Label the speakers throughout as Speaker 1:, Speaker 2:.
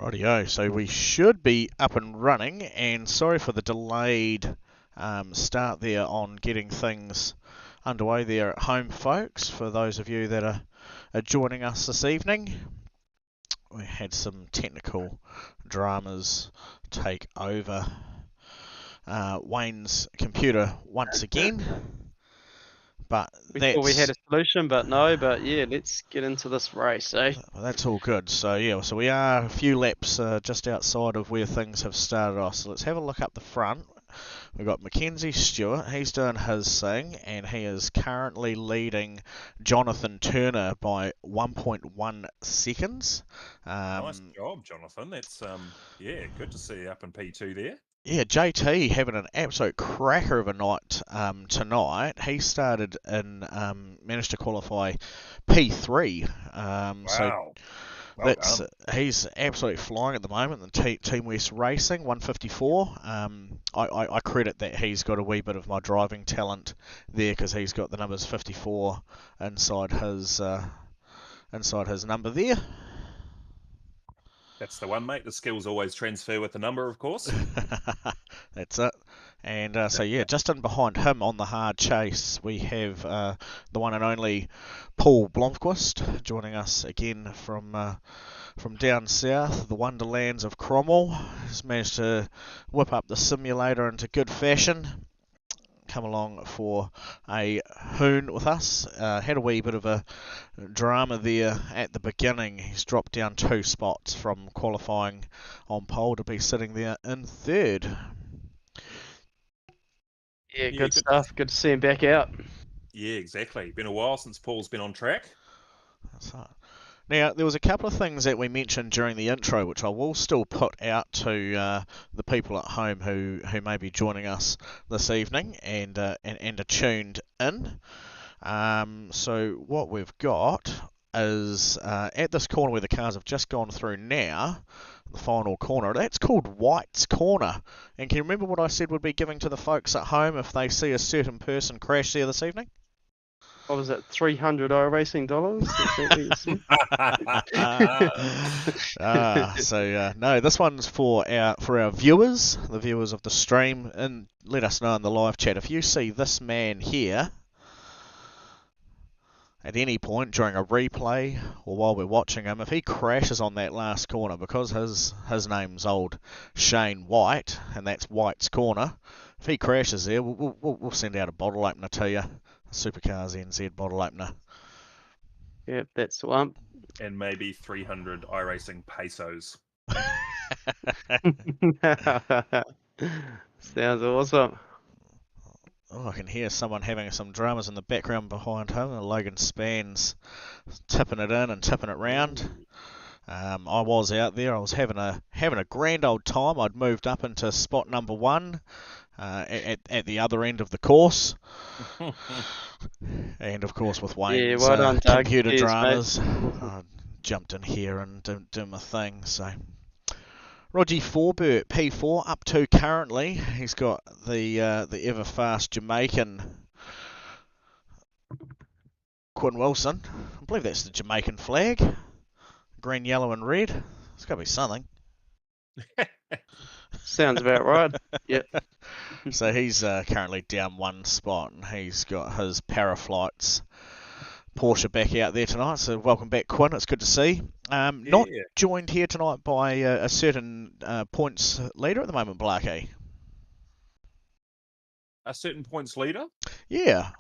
Speaker 1: Rightio, so we should be up and running, and sorry for the delayed start there on getting things underway there at home, folks. For those of you that are joining us this evening, we had some technical dramas take over Wayne's computer once again. But
Speaker 2: we thought we had a solution, but no. But yeah, let's get into this race, eh?
Speaker 1: That's all good. So yeah, so we are a few laps just outside of where things have started off. So let's have a look up the front. We've got Mackenzie Stewart. He's doing his thing, and he is currently leading Jonathan Turner by 1.1 seconds.
Speaker 3: Nice job, Jonathan. That's yeah, good to see you up in P2 there.
Speaker 1: Yeah, JT having an absolute cracker of a night tonight. He started in, managed to qualify P3.
Speaker 3: Wow.
Speaker 1: So
Speaker 3: Well
Speaker 1: he's absolutely flying at the moment. The Team West Racing 154. I credit that he's got a wee bit of my driving talent there because he's got the numbers 54 inside his number there.
Speaker 3: That's the one, mate. The skills always transfer with the number, of course.
Speaker 1: That's it. And so, yeah, just in behind him on the hard chase, we have the one and only Paul Blomqvist joining us again from down south, the wonderlands of Cromwell. He's managed to whip up the simulator into good fashion. Come along for a hoon with us. Had a wee bit of a drama there at the beginning. He's dropped down 2 spots from qualifying on pole to be sitting there in 3rd.
Speaker 2: Yeah, good stuff. Good to see him back out.
Speaker 3: Yeah, exactly. Been a while since Paul's been on track.
Speaker 1: That's right. Now, there was a couple of things that we mentioned during the intro, which I will still put out to the people at home who may be joining us this evening and are tuned in. So what we've got is at this corner where the cars have just gone through now, the final corner, that's called White's Corner. And can you remember what I said would be giving to the folks at home if they see a certain person crash there this evening?
Speaker 2: What was it, $300 iRacing dollars?
Speaker 1: No, this one's for our viewers, the viewers of the stream, and let us know in the live chat if you see this man here at any point during a replay or while we're watching him, if he crashes on that last corner, because his name's old Shane White, and that's White's Corner, if he crashes there, we'll send out a bottle opener to you. SuperCars NZ bottle opener.
Speaker 2: Yep, that's the one.
Speaker 3: And maybe 300 iRacing pesos.
Speaker 2: Sounds awesome.
Speaker 1: Oh, I can hear someone having some dramas in the background behind him. Logan Span's tipping it in and tipping it round. I was out there. I was having a grand old time. I'd moved up into spot number 1. At the other end of the course, and of course with Wayne's computer dramas, I jumped in here and do my thing. So Roger Forbert, P4 up to currently. He's got the ever fast Jamaican Quinn Wilson. I believe that's the Jamaican flag, green, yellow, and red. It's got to be something.
Speaker 2: Sounds about right. Yep.
Speaker 1: So he's currently down 1 spot, and he's got his Paraflights Porsche back out there tonight. So welcome back, Quinn. It's good to see. Not joined here tonight by a certain points leader at the moment, Blakey.
Speaker 3: A certain points leader?
Speaker 1: Yeah.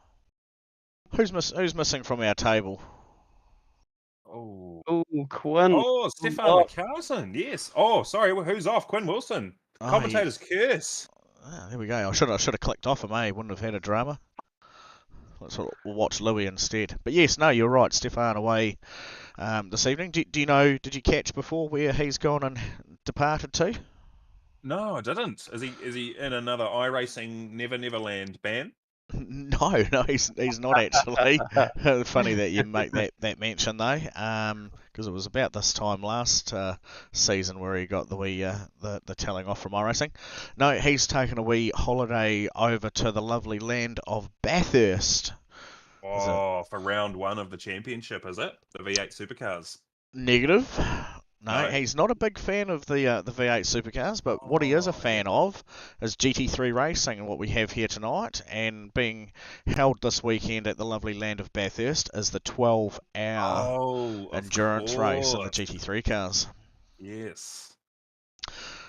Speaker 1: Who's missing from our table?
Speaker 3: Oh,
Speaker 2: Quinn.
Speaker 3: Oh, Stefan Carlson. Yes. Oh, sorry. Who's off? Quinn Wilson. Commentator's curse.
Speaker 1: Oh, there we go. I should have clicked off him, Wouldn't have had a drama. Let's watch Louis instead. But yes, no, you're right. Stefan away this evening. Do you know? Did you catch before where he's gone and departed to?
Speaker 3: No, I didn't. Is he in another iRacing Never Neverland ban?
Speaker 1: No, he's not actually. Funny that you make that mention though, because it was about this time last season where he got the telling off from iRacing. No, he's taken a wee holiday over to the lovely land of Bathurst.
Speaker 3: Oh, for round 1 of the championship, is it? The V8 Supercars.
Speaker 1: Negative. No, he's not a big fan of the V8 supercars, but what he is a fan of is GT3 racing, and what we have here tonight, and being held this weekend at the lovely land of Bathurst, is the 12-hour endurance race in the GT3 cars.
Speaker 3: Yes.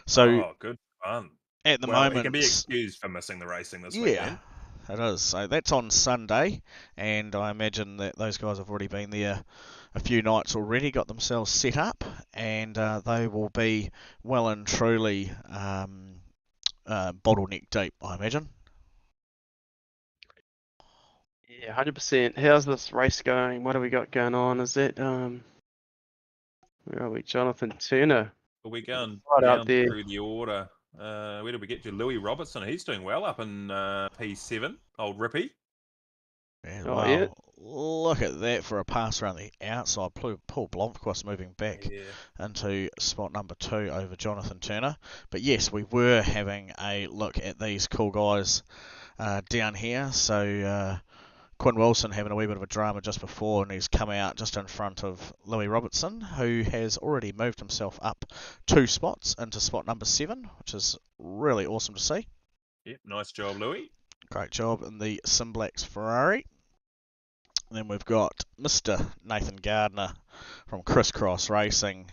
Speaker 1: So
Speaker 3: good fun.
Speaker 1: At the
Speaker 3: moment,
Speaker 1: moment,
Speaker 3: he can be excused for missing the racing this
Speaker 1: yeah,
Speaker 3: weekend.
Speaker 1: It is. So that's on Sunday, and I imagine that those guys have already been there a few nights already, got themselves set up, and they will be well and truly bottleneck deep, I imagine.
Speaker 2: Yeah, 100%. How's this race going? What have we got going on? Is that where are we? Jonathan Turner.
Speaker 3: Are we going
Speaker 2: Right
Speaker 3: down
Speaker 2: up there.
Speaker 3: through the order? Where did we get to? Louis Robertson. He's doing well up in P7. Old Rippy.
Speaker 1: Yeah,
Speaker 2: Oh,
Speaker 1: wow.
Speaker 2: yeah.
Speaker 1: Look at that for a pass around the outside. Paul Blomqvist moving back into spot number 2 over Jonathan Turner. But yes, we were having a look at these cool guys down here. So Quinn Wilson having a wee bit of a drama just before, and he's come out just in front of Louis Robertson, who has already moved himself up 2 spots into spot number 7, which is really awesome to see.
Speaker 3: Yep, nice job, Louis.
Speaker 1: Great job in the Simblacks Ferrari. And then we've got Mr. Nathan Gardner from Crisscross Racing,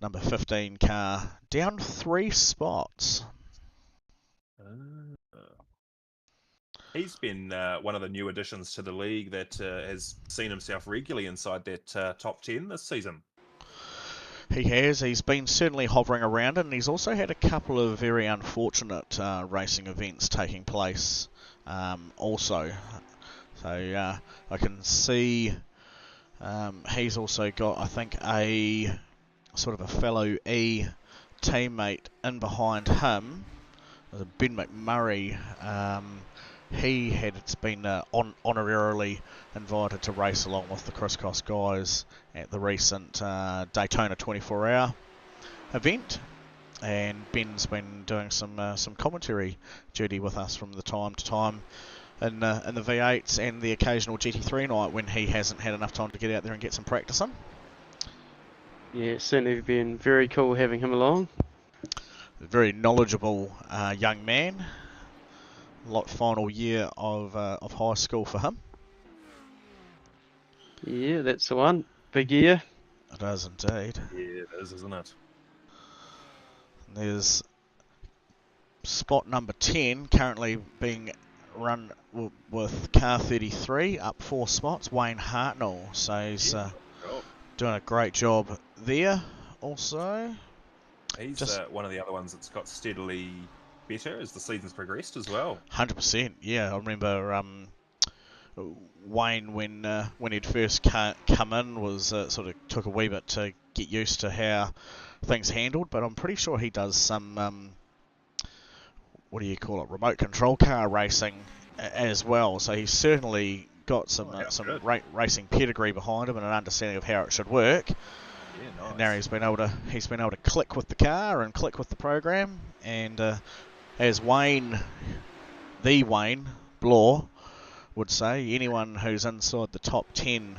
Speaker 1: number 15 car, down 3 spots.
Speaker 3: He's been one of the new additions to the league that has seen himself regularly inside that top 10 this season.
Speaker 1: He has. He's been certainly hovering around it, and he's also had a couple of very unfortunate racing events taking place also. So I can see he's also got, I think, a sort of a fellow E teammate in behind him, Ben McMurray. He had been honorarily invited to race along with the Crisscross guys at the recent Daytona 24-hour event, and Ben's been doing some commentary duty with us from the time to time in the V8s and the occasional GT3 night when he hasn't had enough time to get out there and get some practice in.
Speaker 2: Yeah, it's certainly been very cool having him along.
Speaker 1: A very knowledgeable young man. Final year of high school for him.
Speaker 2: Yeah, that's the one. Big year.
Speaker 1: It is indeed.
Speaker 3: Yeah, it is, isn't it?
Speaker 1: There's spot number 10 currently being run with car 33, up 4 spots, Wayne Hartnell. So he's doing a great job there also.
Speaker 3: He's one of the other ones that's got steadily better as the season's progressed as well.
Speaker 1: 100%, yeah. I remember Wayne, when he'd first come in, was sort of took a wee bit to get used to how things handled, but I'm pretty sure he does some what do you call it, remote control car racing as well. So he's certainly got some racing pedigree behind him and an understanding of how it should work.
Speaker 3: Yeah, nice.
Speaker 1: And now he's been able to click with the car and click with the program, and as Wayne Blore would say, anyone who's inside the top 10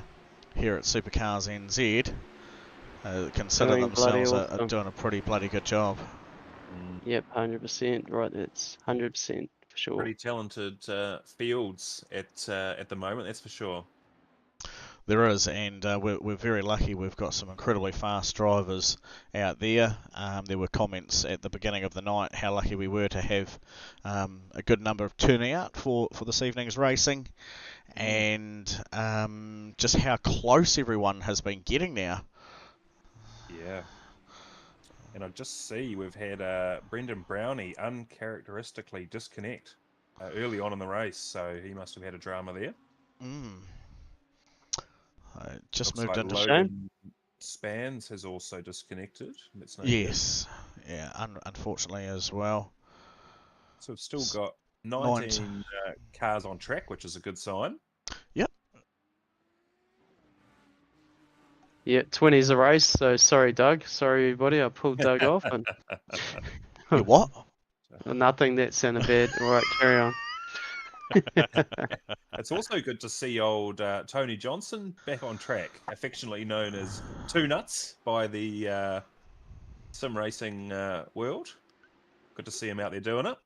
Speaker 1: here at SuperCars NZ consider themselves doing a pretty bloody good job.
Speaker 2: Yep, 100%. Right, that's 100% for sure.
Speaker 3: Pretty talented fields at the moment, that's for sure.
Speaker 1: There is, and we're very lucky. We've got some incredibly fast drivers out there. There were comments at the beginning of the night how lucky we were to have a good number of turnout for this evening's racing, and just how close everyone has been getting now.
Speaker 3: Yeah. And I just see we've had Brendan Brownie uncharacteristically disconnect early on in the race, so he must have had a drama there.
Speaker 1: Just
Speaker 3: Looks
Speaker 1: moved
Speaker 3: like
Speaker 1: into
Speaker 3: Logan Spans has also disconnected. That's no
Speaker 1: yes, yeah, unfortunately as well.
Speaker 3: So we've still got 19 cars on track, which is a good sign.
Speaker 1: Yep.
Speaker 2: Yeah, 20 is a race, so sorry, Doug. Sorry, everybody. I pulled Doug off. And
Speaker 1: You what?
Speaker 2: Nothing, that sounded bad. All right, carry on.
Speaker 3: It's also good to see old Tony Johnson back on track, affectionately known as Two Nuts by the sim racing world. Good to see him out there doing it.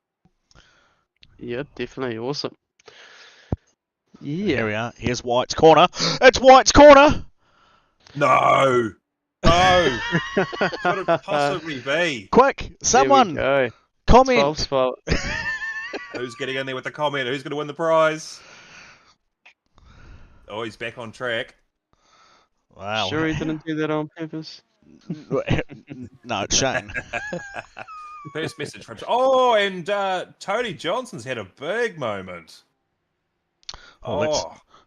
Speaker 2: Yeah, definitely awesome.
Speaker 1: Here
Speaker 2: Yeah.
Speaker 1: we are. Here's White's corner. It's White's corner.
Speaker 3: No, no. Could it possibly be?
Speaker 1: Quick,
Speaker 2: There we
Speaker 1: someone
Speaker 2: go. 12
Speaker 1: comment.
Speaker 2: spot.
Speaker 3: Who's getting in there with the comment? Who's going to win the prize? Oh, he's back on track.
Speaker 1: Wow.
Speaker 2: Sure he didn't do that on purpose?
Speaker 1: No, it's Shane.
Speaker 3: First message from. Oh, and Tony Johnson's had a big moment.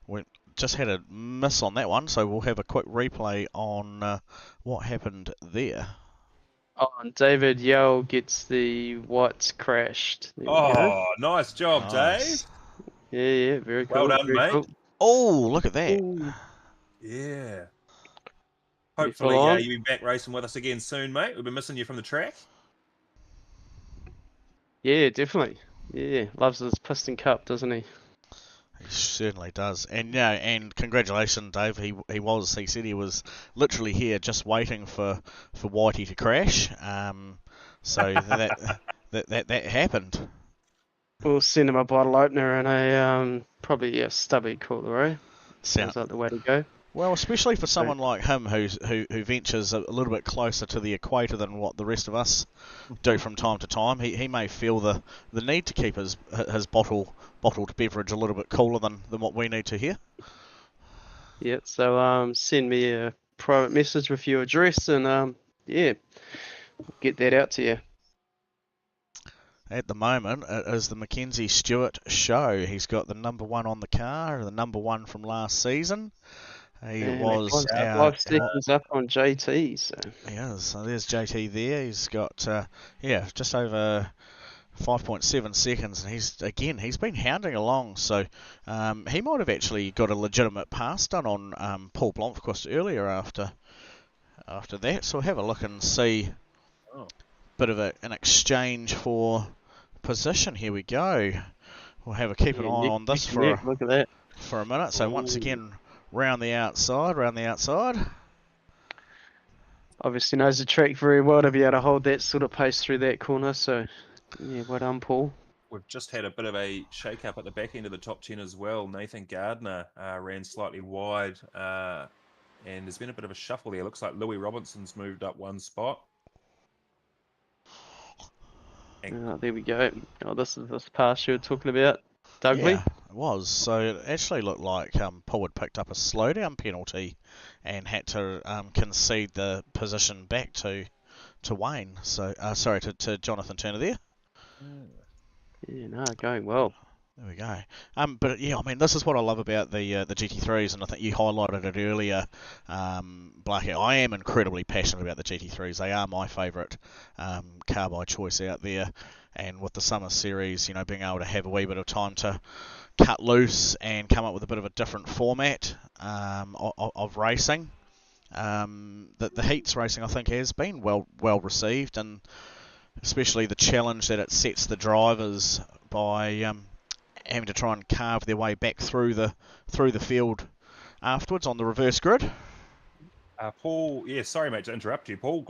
Speaker 1: We just had a miss on that one, so we'll have a quick replay on what happened there.
Speaker 2: Oh, and David Yell gets the White's crashed. There we go.
Speaker 3: Nice job,
Speaker 1: Nice.
Speaker 2: Yeah, yeah, very cool.
Speaker 3: Well done,
Speaker 2: very
Speaker 3: mate.
Speaker 2: Cool.
Speaker 1: Oh, look at that.
Speaker 2: Ooh.
Speaker 3: Yeah.
Speaker 2: Pretty
Speaker 3: Hopefully,
Speaker 2: full on.
Speaker 3: you'll be back racing with us again soon, mate. We've been missing you from the track.
Speaker 2: Yeah, definitely. Yeah, loves his piston cup, doesn't he?
Speaker 1: He certainly does. And yeah, and congratulations, Dave. He said he was literally here just waiting for Whitey to crash. So that happened.
Speaker 2: We'll send him a bottle opener and a probably a stubby cooler, eh? Sounds like the way to go.
Speaker 1: Well, especially for someone like him who ventures a little bit closer to the equator than what the rest of us do from time to time, he may feel the need to keep his bottled beverage a little bit cooler than what we need to here.
Speaker 2: Yeah, so send me a private message with your address and yeah, get that out to you.
Speaker 1: At the moment, it is the Mackenzie Stewart show. He's got the number 1 on the car, the number 1 from last season. He was
Speaker 2: 5 seconds up on JT. So
Speaker 1: yeah, so there's JT there. He's got just over 5.7 seconds, and he's been hounding along. So he might have actually got a legitimate pass done on Paul Blomqvist earlier after that. So we'll have a look and see. Bit of an exchange for position. Here we go. We'll have a keep an eye on this for
Speaker 2: look at that.
Speaker 1: for a minute. So once again, round the outside.
Speaker 2: Obviously knows the track very well to be able to hold that sort of pace through that corner. So yeah, well done, Paul.
Speaker 3: We've just had a bit of a shake-up at the back end of the top 10 as well. Nathan Gardner ran slightly wide, and there's been a bit of a shuffle there. Looks like Louis Robinson's moved up 1 spot.
Speaker 2: Oh, there we go. Oh, this is this pass you were talking about, Dougley.
Speaker 1: Yeah, it was. So it actually looked like Paul had picked up a slowdown penalty and had to concede the position back to Wayne. So to Jonathan Turner there.
Speaker 2: Yeah, no, going well.
Speaker 1: There we go. But yeah, I mean, this is what I love about the GT3s, and I think you highlighted it earlier, Blackie. I am incredibly passionate about the GT3s. They are my favourite car by choice out there. And with the summer series, you know, being able to have a wee bit of time to cut loose and come up with a bit of a different format of racing. The heats racing, I think, has been well received, and especially the challenge that it sets the drivers by having to try and carve their way back through the field afterwards on the reverse grid.
Speaker 3: Paul, sorry mate to interrupt you. Paul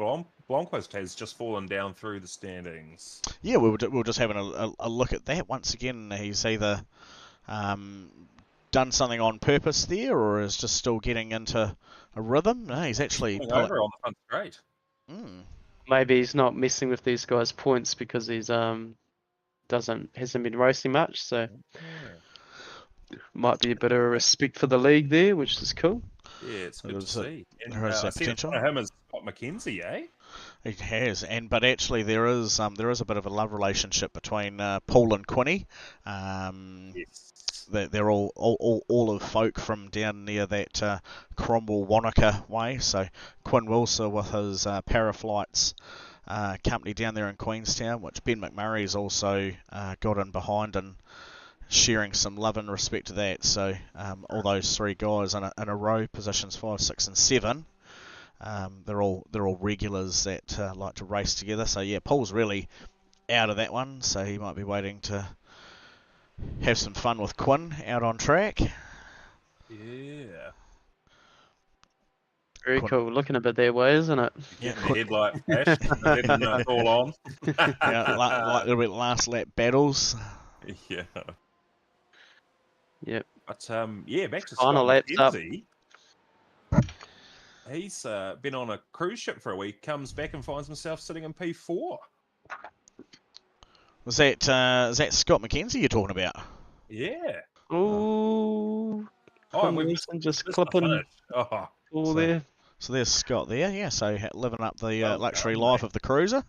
Speaker 3: Blomqvist has just fallen down through the standings.
Speaker 1: Yeah, we were just having a look at that. Once again, he's either done something on purpose there, or is just still getting into a rhythm. No, he's actually
Speaker 3: over on the front straight.
Speaker 2: Maybe he's not messing with these guys' points because he's hasn't been racing much, so might be a bit of respect for the league there, which is cool.
Speaker 3: Yeah, it's good to see. And
Speaker 1: there is
Speaker 3: I see
Speaker 1: potential.
Speaker 3: him as Scott Mackenzie, eh?
Speaker 1: It has, but actually there is a bit of a love relationship between Paul and Quinny.
Speaker 3: Yes.
Speaker 1: They're all of folk from down near that Cromwell Wanaka way. So Quinn Wilson with his Paraflights company down there in Queenstown, which Ben McMurray's also got in behind and sharing some love and respect to that. So all those 3 guys in a row, positions 5, 6, and 7. They're all regulars that like to race together. So yeah, Paul's really out of that one. So he might be waiting to have some fun with Quinn out on track.
Speaker 3: Yeah.
Speaker 2: Very
Speaker 1: Quinn-
Speaker 2: cool. Looking a bit their way, isn't it?
Speaker 1: Yeah,
Speaker 3: Getting the
Speaker 1: quick.
Speaker 3: headlight flash, and then it's all on.
Speaker 1: Yeah, like a little bit last lap battles.
Speaker 3: Yeah.
Speaker 2: Yep.
Speaker 3: But yeah, back to
Speaker 2: Final
Speaker 3: Scott
Speaker 2: laps up.
Speaker 3: McKenzie. He's been on a cruise ship for a week, comes back and finds himself sitting in P4.
Speaker 1: Was that is that Scott McKenzie you're talking about?
Speaker 3: Yeah.
Speaker 2: Ooh.
Speaker 3: Oh,
Speaker 2: Quinn
Speaker 3: we've
Speaker 2: Wilson just
Speaker 3: missed the
Speaker 2: clipping
Speaker 3: finish. Oh,
Speaker 2: all
Speaker 1: So,
Speaker 2: there.
Speaker 1: so there's Scott there. Yeah, so living up the
Speaker 3: Well
Speaker 1: luxury
Speaker 3: done,
Speaker 1: life
Speaker 3: mate.
Speaker 1: of the cruiser.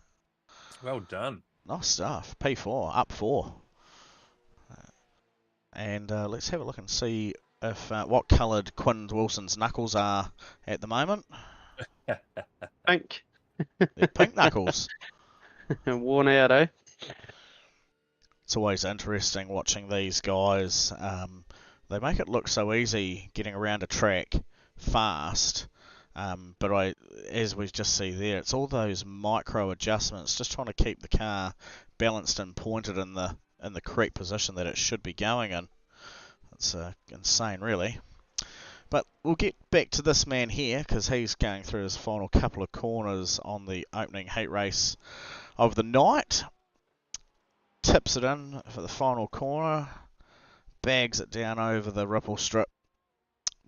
Speaker 3: well done.
Speaker 1: Nice stuff. P4 up 4. And let's have a look and see if what coloured Quinn Wilson's knuckles are at the moment.
Speaker 2: Pink.
Speaker 1: They're pink knuckles.
Speaker 2: And worn out, eh?
Speaker 1: It's always interesting watching these guys. They make it look so easy getting around a track fast. But as we just see there, it's all those micro adjustments, just trying to keep the car balanced and pointed in the correct position that it should be going in. It's insane, really. But we'll get back to this man here because he's going through his final couple of corners on the opening heat race of the night. Tips it in for the final corner, bags it down over the ripple strip.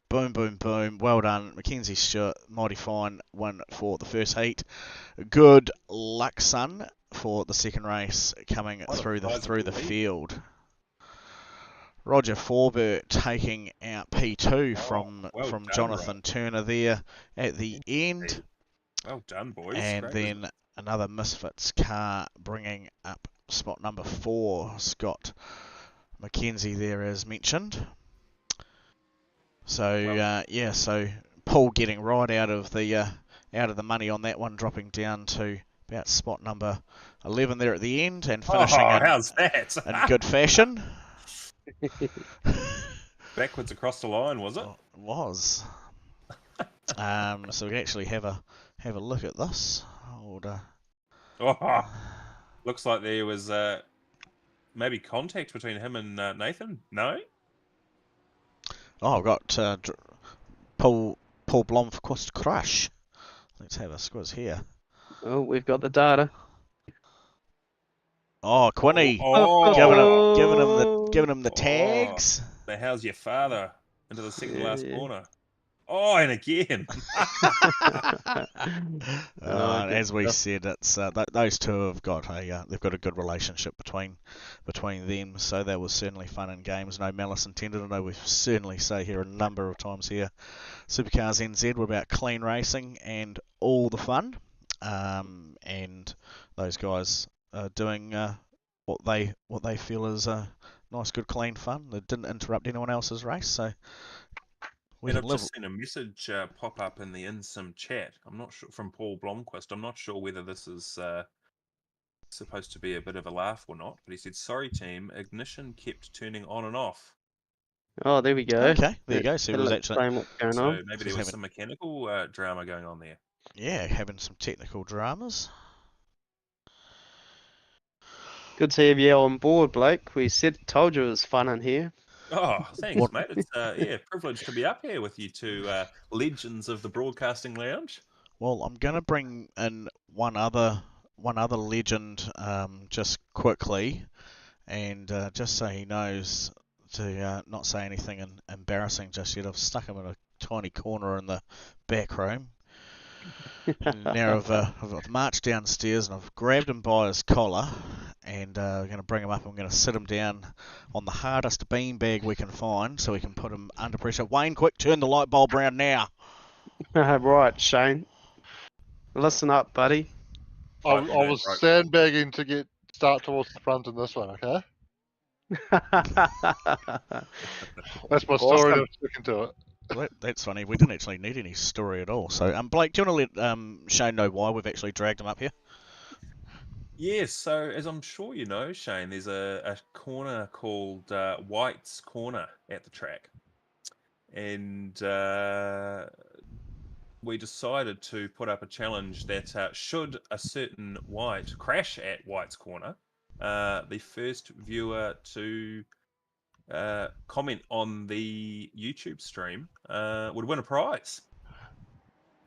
Speaker 1: Boom, boom, boom. Well done, Mackenzie Stewart. Mighty fine win for the first heat. Good luck, son, for the second race coming through the field. Roger Forbert taking out P2 from
Speaker 3: done,
Speaker 1: Jonathan Turner there at the end.
Speaker 3: Well done, boys.
Speaker 1: And
Speaker 3: Great
Speaker 1: then
Speaker 3: result.
Speaker 1: another Misfits car bringing up spot number 4, Scott McKenzie there as mentioned. So yeah, so Paul getting right out of the money on that one, dropping down to about spot number 11 there at the end, and finishing
Speaker 3: how's that?
Speaker 1: in good fashion.
Speaker 3: Backwards across the line, was it?
Speaker 1: Oh, it was. So we can actually have a look at this.
Speaker 3: Looks like there was maybe contact between him and Nathan. No.
Speaker 1: Oh, I've got Paul Blomqvist crash. Let's have a squiz here.
Speaker 2: Oh, we've got the data.
Speaker 1: Oh, Quinny giving him the tags.
Speaker 3: So how's your father into the second last corner? Oh, and again.
Speaker 1: As we said, it's those two have got they've got a good relationship between them. So that was certainly fun and games. No malice intended. I know we certainly say here a number of times here, Supercars NZ, we're about clean racing and all the fun. And those guys are doing what they feel is nice, good, clean fun. They didn't interrupt anyone else's race, so.
Speaker 3: And I've just seen a message pop up in the InSim chat. I'm not sure, from Paul Blomqvist. I'm not sure whether this is supposed to be a bit of a laugh or not. But he said, "Sorry, team. Ignition kept turning on and off."
Speaker 2: Oh, there we go.
Speaker 1: Okay, there you go. So it was actually
Speaker 2: what's going
Speaker 3: So
Speaker 2: on.
Speaker 3: maybe there was some mechanical drama going on there.
Speaker 1: Yeah, having some technical dramas.
Speaker 2: Good to have you on board, Blake. We told you it was fun in here.
Speaker 3: Oh, thanks, mate. It's a privilege to be up here with you two legends of the broadcasting lounge.
Speaker 1: Well, I'm going to bring in one other legend just quickly, and just so he knows to not say anything embarrassing just yet. I've stuck him in a tiny corner in the back room. Now I've marched downstairs and I've grabbed him by his collar, and I'm going to bring him up. I'm going to sit him down on the hardest beanbag we can find so we can put him under pressure. Wayne, quick, turn the light bulb round now.
Speaker 2: Right, Shane. Listen up, buddy.
Speaker 4: I was sandbagging to start towards the front in this one, okay? That's my story. I'm sticking to it.
Speaker 1: Well, that's funny. We didn't actually need any story at all. So, Blake, do you want to let Shane know why we've actually dragged him up here?
Speaker 3: Yes, so as I'm sure you know, Shane, there's a corner called White's Corner at the track. And we decided to put up a challenge that should a certain white crash at White's Corner, the first viewer to comment on the YouTube stream would win a prize.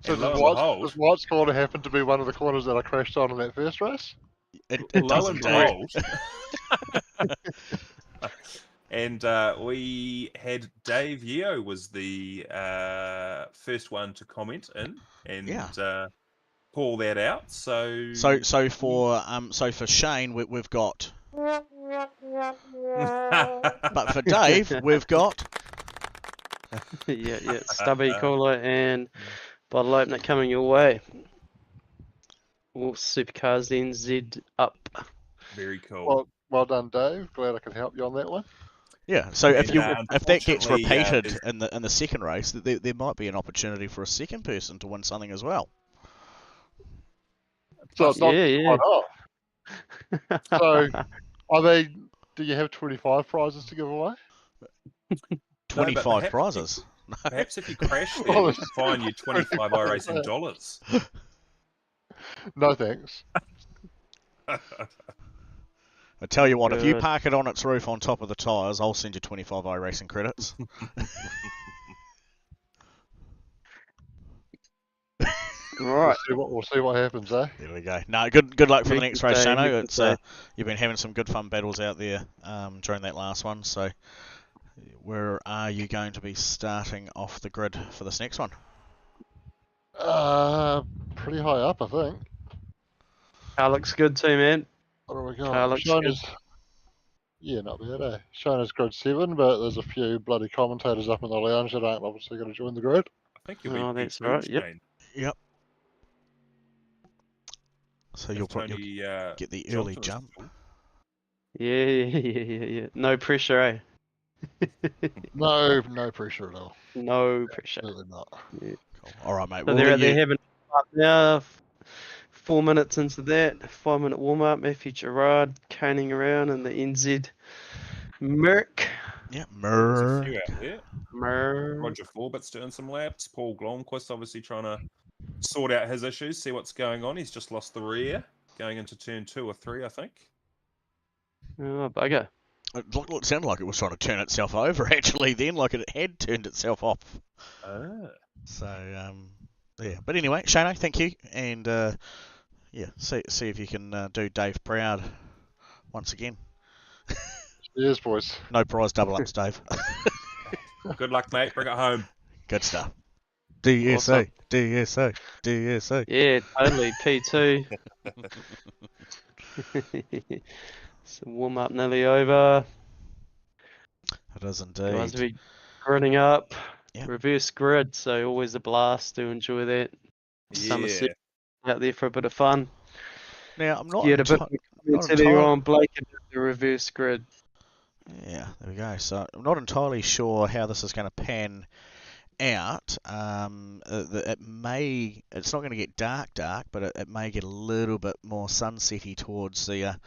Speaker 4: So
Speaker 3: And lo
Speaker 4: does
Speaker 3: and behold,
Speaker 4: White's corner happen to be one of the corners that I crashed on in that first race?
Speaker 1: It
Speaker 3: lo
Speaker 1: doesn't,
Speaker 3: and
Speaker 1: Dave.
Speaker 3: behold, and we had Dave Yeo was the first one to comment in and call that out. So
Speaker 1: for Shane we've got, but for Dave we've got.
Speaker 2: yeah, stubby cooler and bottle opener coming your way. All Supercars NZ up.
Speaker 3: Very cool.
Speaker 4: Well done, Dave. Glad I could help you on that one.
Speaker 1: Yeah, so if that gets
Speaker 3: unfortunately,
Speaker 1: repeated in the second race, there might be an opportunity for a second person to win something as well.
Speaker 4: So it's not
Speaker 2: Yeah.
Speaker 4: So are they? Do you have 25 prizes to give away?
Speaker 1: 25 prizes.
Speaker 3: Perhaps if you crash there, we can fine you 25 iRacing dollars.
Speaker 4: No thanks.
Speaker 1: I tell you what, if you park it on its roof on top of the tyres, I'll send you 25 iRacing credits.
Speaker 2: Right.
Speaker 4: We'll see what happens, eh?
Speaker 1: There we go. No, good luck for the next race,
Speaker 2: Day,
Speaker 1: Shano.
Speaker 2: good day.
Speaker 1: You've been having some good fun battles out there during that last one. So, where are you going to be starting off the grid for this next one?
Speaker 4: Pretty high up, I think.
Speaker 2: Car looks good too, man.
Speaker 4: What do we got?
Speaker 2: Car looks good.
Speaker 4: Yeah, not bad, eh? Shoners grid 7, but there's a few bloody commentators up in the lounge that aren't obviously going to join the grid.
Speaker 3: I think you'll be
Speaker 2: that's right.
Speaker 1: Yep. So you'll probably get the early jump.
Speaker 2: Yeah. No pressure, eh?
Speaker 4: No pressure at all.
Speaker 2: No pressure.
Speaker 4: Absolutely not.
Speaker 2: Yeah.
Speaker 1: Cool. All right, mate.
Speaker 2: So they're having up now. 4 minutes into that, 5-minute warm up. Matthew Gerard caning around in the NZ Merc.
Speaker 1: Yeah,
Speaker 3: There's a few out there.
Speaker 2: Merc.
Speaker 3: Roger Forbett's doing some laps. Paul Blomqvist obviously trying to sort out his issues, see what's going on. He's just lost the rear going into turn 2 or 3, I think.
Speaker 2: Oh, bugger.
Speaker 1: It sounded like it was trying to turn itself over, actually, then, like it had turned itself off. So, yeah. But anyway, Shano, thank you. And, see if you can do Dave proud once again.
Speaker 4: Cheers, boys.
Speaker 1: No prize double-ups, Dave.
Speaker 3: Good luck, mate. Bring it home.
Speaker 1: Good stuff. DSA,
Speaker 2: Awesome.
Speaker 1: DSA.
Speaker 2: Yeah, totally. P2. Some warm up nearly over.
Speaker 1: It is
Speaker 2: Guys will
Speaker 1: indeed.
Speaker 2: be gridding up.
Speaker 1: Yeah.
Speaker 2: Reverse grid, so always a blast to enjoy that. Somerset out there for a bit of fun.
Speaker 1: Now, I'm not
Speaker 2: You had a bit of comments earlier on, Blake, about the reverse grid.
Speaker 1: Yeah, there we go. So I'm not entirely sure how this is going to pan out. It's not going to get dark, but it may get a little bit more sunsetty towards the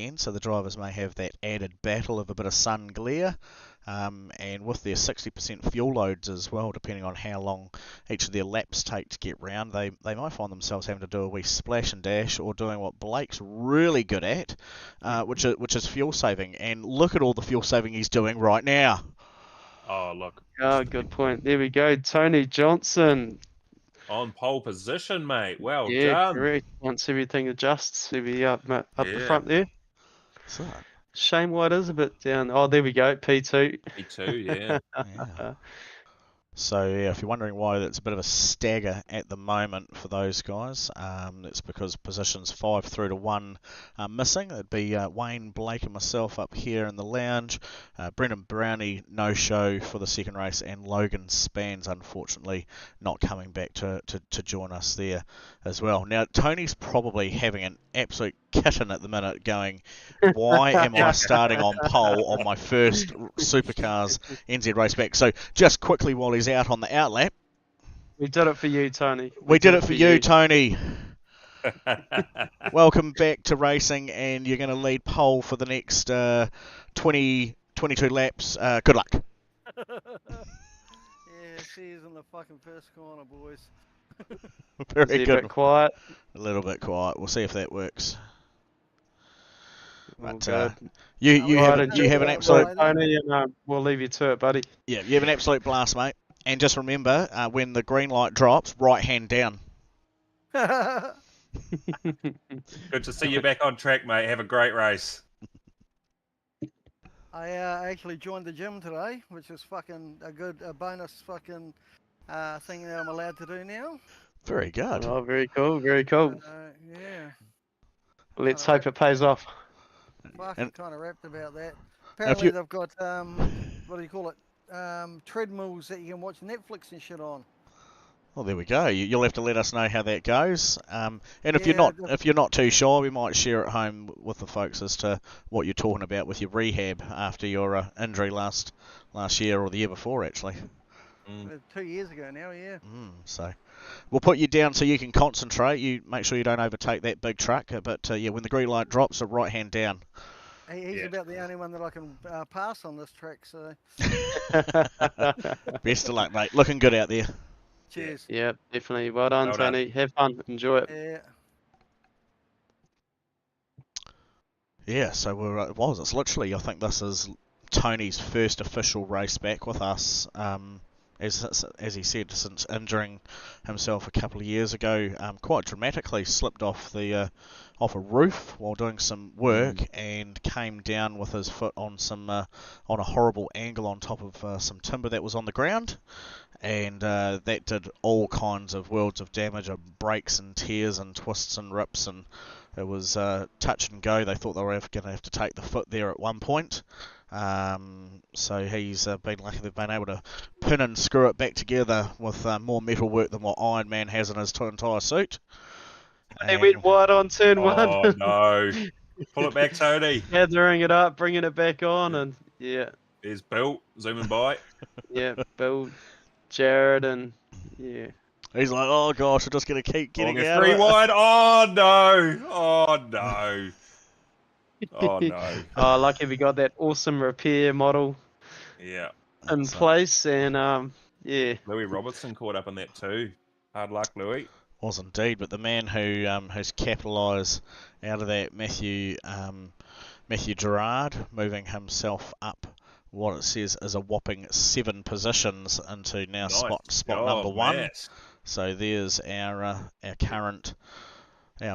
Speaker 1: end. So the drivers may have that added battle of a bit of sun glare. And with their 60% fuel loads as well, depending on how long each of their laps take to get round, they might find themselves having to do a wee splash and dash, or doing what Blake's really good at, which is fuel saving. And look at all the fuel saving he's doing right now.
Speaker 3: Oh, look.
Speaker 2: Oh, good point. There we go. Tony Johnson.
Speaker 3: On pole position, mate. Well
Speaker 2: Yeah,
Speaker 3: done.
Speaker 2: correct. Once everything adjusts, he'll be up the front there.
Speaker 1: So,
Speaker 2: Shane White is a bit down. Oh, there we go. P2.
Speaker 3: P2, yeah.
Speaker 1: yeah. So, yeah, if you're wondering why that's a bit of a stagger at the moment for those guys, it's because positions 5 through to 1 are missing. It'd be Wayne, Blake and myself up here in the lounge. Brendan Brownie, no-show for the second race, and Logan Spans, unfortunately, not coming back to join us there as well. Now, Tony's probably having an absolute kitten at the minute going, why am I starting on pole on my first Supercars NZ race back? So just quickly while he's out on the outlap.
Speaker 2: We did it for you, Tony.
Speaker 1: We did it for you, Tony. Welcome back to racing, and you're going to lead pole for the next 22 laps. Good luck.
Speaker 5: Yeah, she's in the fucking first corner, boys.
Speaker 1: Very
Speaker 2: a
Speaker 1: good.
Speaker 2: bit quiet.
Speaker 1: A little bit quiet. We'll see if that works.
Speaker 2: All
Speaker 1: But
Speaker 2: good.
Speaker 1: you have an absolute
Speaker 2: Tony, and we'll leave you to it, buddy.
Speaker 1: you have an absolute blast, mate. And just remember, when the green light drops, right hand down.
Speaker 5: I
Speaker 3: Good to see you back on track, mate. Have a great race.
Speaker 5: actually joined the gym today, which is fucking a bonus fucking thing that I'm allowed to do now.
Speaker 1: Very good.
Speaker 2: Oh, very cool, very cool.
Speaker 5: Yeah.
Speaker 2: Let's
Speaker 5: kinda
Speaker 2: hope it pays off.
Speaker 5: Fucking
Speaker 1: And-
Speaker 5: kind of wrapped about that.
Speaker 1: if
Speaker 5: Apparently
Speaker 1: you-
Speaker 5: they've got what do you call it? Treadmills that you can watch Netflix and shit on.
Speaker 1: Well, there we go. You'll have to let us know how that goes. And if
Speaker 5: Yeah,
Speaker 1: you're not too sure, we might share at home with the folks as to what you're talking about with your rehab after your injury last year or the year before, actually.
Speaker 5: 2 years ago now, yeah.
Speaker 1: So we'll put you down so you can concentrate. You make sure you don't overtake that big truck. But yeah, when the green light drops, a right hand down.
Speaker 5: He's about the only one that I can pass on this track, so
Speaker 1: Best of luck, mate. Looking good out there.
Speaker 5: cheers.
Speaker 2: Yeah, definitely. Well done,
Speaker 3: Well done.
Speaker 2: Tony. Have fun. Enjoy it.
Speaker 5: Yeah.
Speaker 1: Yeah, so it's literally, I think this is Tony's first official race back with us. As he said, since injuring himself a couple of years ago, quite dramatically slipped off a roof while doing some work and came down with his foot on a horrible angle on top of some timber that was on the ground, and that did all kinds of worlds of damage, breaks and tears and twists and rips, and it was touch and go. They thought they were going to have to take the foot there at one point. So he's been lucky they've been able to pin and screw it back together with more metal work than what Iron Man has in his entire suit.
Speaker 2: They went wide on turn one.
Speaker 3: Oh, no. Pull it back, Tony.
Speaker 2: Gathering it up, bringing it back on, and yeah,
Speaker 3: There's Bill zooming by.
Speaker 2: yeah, Bill, Jared, and yeah.
Speaker 1: He's like, oh gosh, we're just going to keep getting out of
Speaker 3: Three
Speaker 1: it.
Speaker 3: wide. Oh, no. Oh, no. Oh, no.
Speaker 2: Oh, lucky we got that awesome repair model
Speaker 3: Yeah.
Speaker 2: in place, and yeah.
Speaker 3: Louis Robertson caught up in that too. Hard luck, Louis.
Speaker 1: Was indeed, but the man who has capitalised out of that, Matthew Gerard, moving himself up what it says is a whopping 7 positions into now
Speaker 3: Nice
Speaker 1: spot
Speaker 3: job,
Speaker 1: number 1.
Speaker 3: Matt.
Speaker 1: So there's our current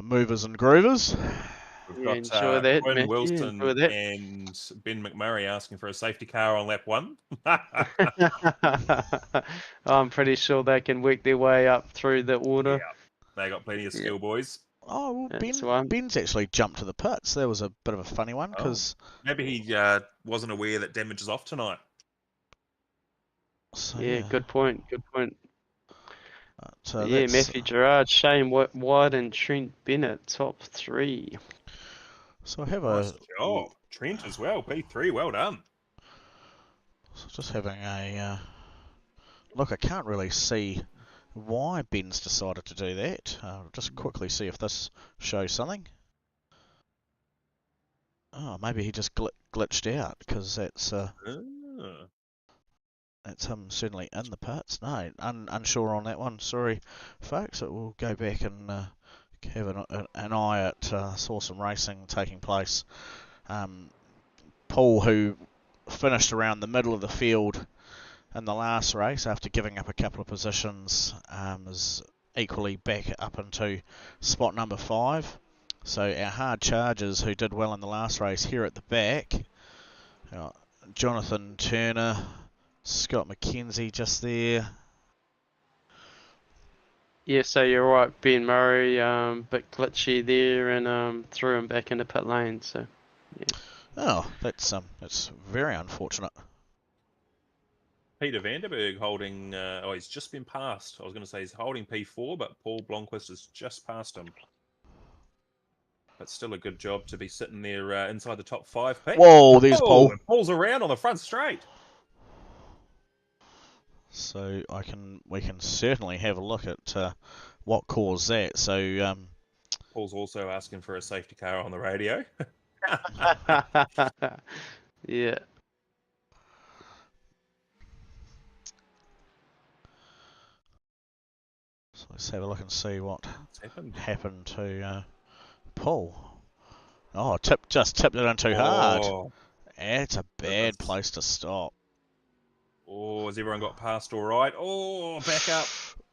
Speaker 1: movers and groovers.
Speaker 3: We've
Speaker 2: Yeah,
Speaker 3: got
Speaker 2: enjoy that,
Speaker 3: Quinn
Speaker 2: Matthew,
Speaker 3: Wilson
Speaker 2: enjoy that.
Speaker 3: and Ben McMurray asking for a safety car on lap 1.
Speaker 2: I'm pretty sure they can work their way up through the order.
Speaker 3: Yeah. They got plenty of skill, boys.
Speaker 1: Oh, well,
Speaker 2: That's one.
Speaker 1: Ben's actually jumped to the pits. That was a bit of a funny one because
Speaker 3: Maybe he wasn't aware that damage is off tonight.
Speaker 2: Yeah, good point. Good point.
Speaker 1: So
Speaker 2: Yeah,
Speaker 1: that's-
Speaker 2: Matthew Gerard, Shane White, and Trent Bennett, top 3.
Speaker 1: So I have
Speaker 3: Nice job. Trent as well. P3, well done.
Speaker 1: So just having a look. I can't really see why Ben's decided to do that. Just quickly see if this shows something. Oh, maybe he just glitched out because that's him certainly in the pits. No, unsure on that one. Sorry, folks. We'll go back and have an eye at saw some racing taking place. Paul, who finished around the middle of the field in the last race after giving up a couple of positions, is equally back up into spot number 5. So our hard chargers who did well in the last race here at the back, Jonathan Turner, Scott McKenzie just there.
Speaker 2: Yeah, so you're right, Ben Murray, bit glitchy there, and threw him back into pit lane. So, yeah.
Speaker 1: Oh, that's very unfortunate.
Speaker 3: Peter Vanderberg holding, he's just been passed. I was going to say he's holding P4, but Paul Blomqvist has just passed him. But still a good job to be sitting there inside the top 5. Pete.
Speaker 1: Whoa, there's Paul.
Speaker 3: And Paul's around on the front straight.
Speaker 1: So we can certainly have a look at what caused that. So
Speaker 3: Paul's also asking for a safety car on the radio.
Speaker 2: Yeah.
Speaker 1: So let's have a look and see what
Speaker 3: happened?
Speaker 1: happened to Paul. Oh, just tipped it in too hard.
Speaker 3: Oh,
Speaker 1: It's a bad place to stop.
Speaker 3: Oh, has everyone got past all right? Oh, back up.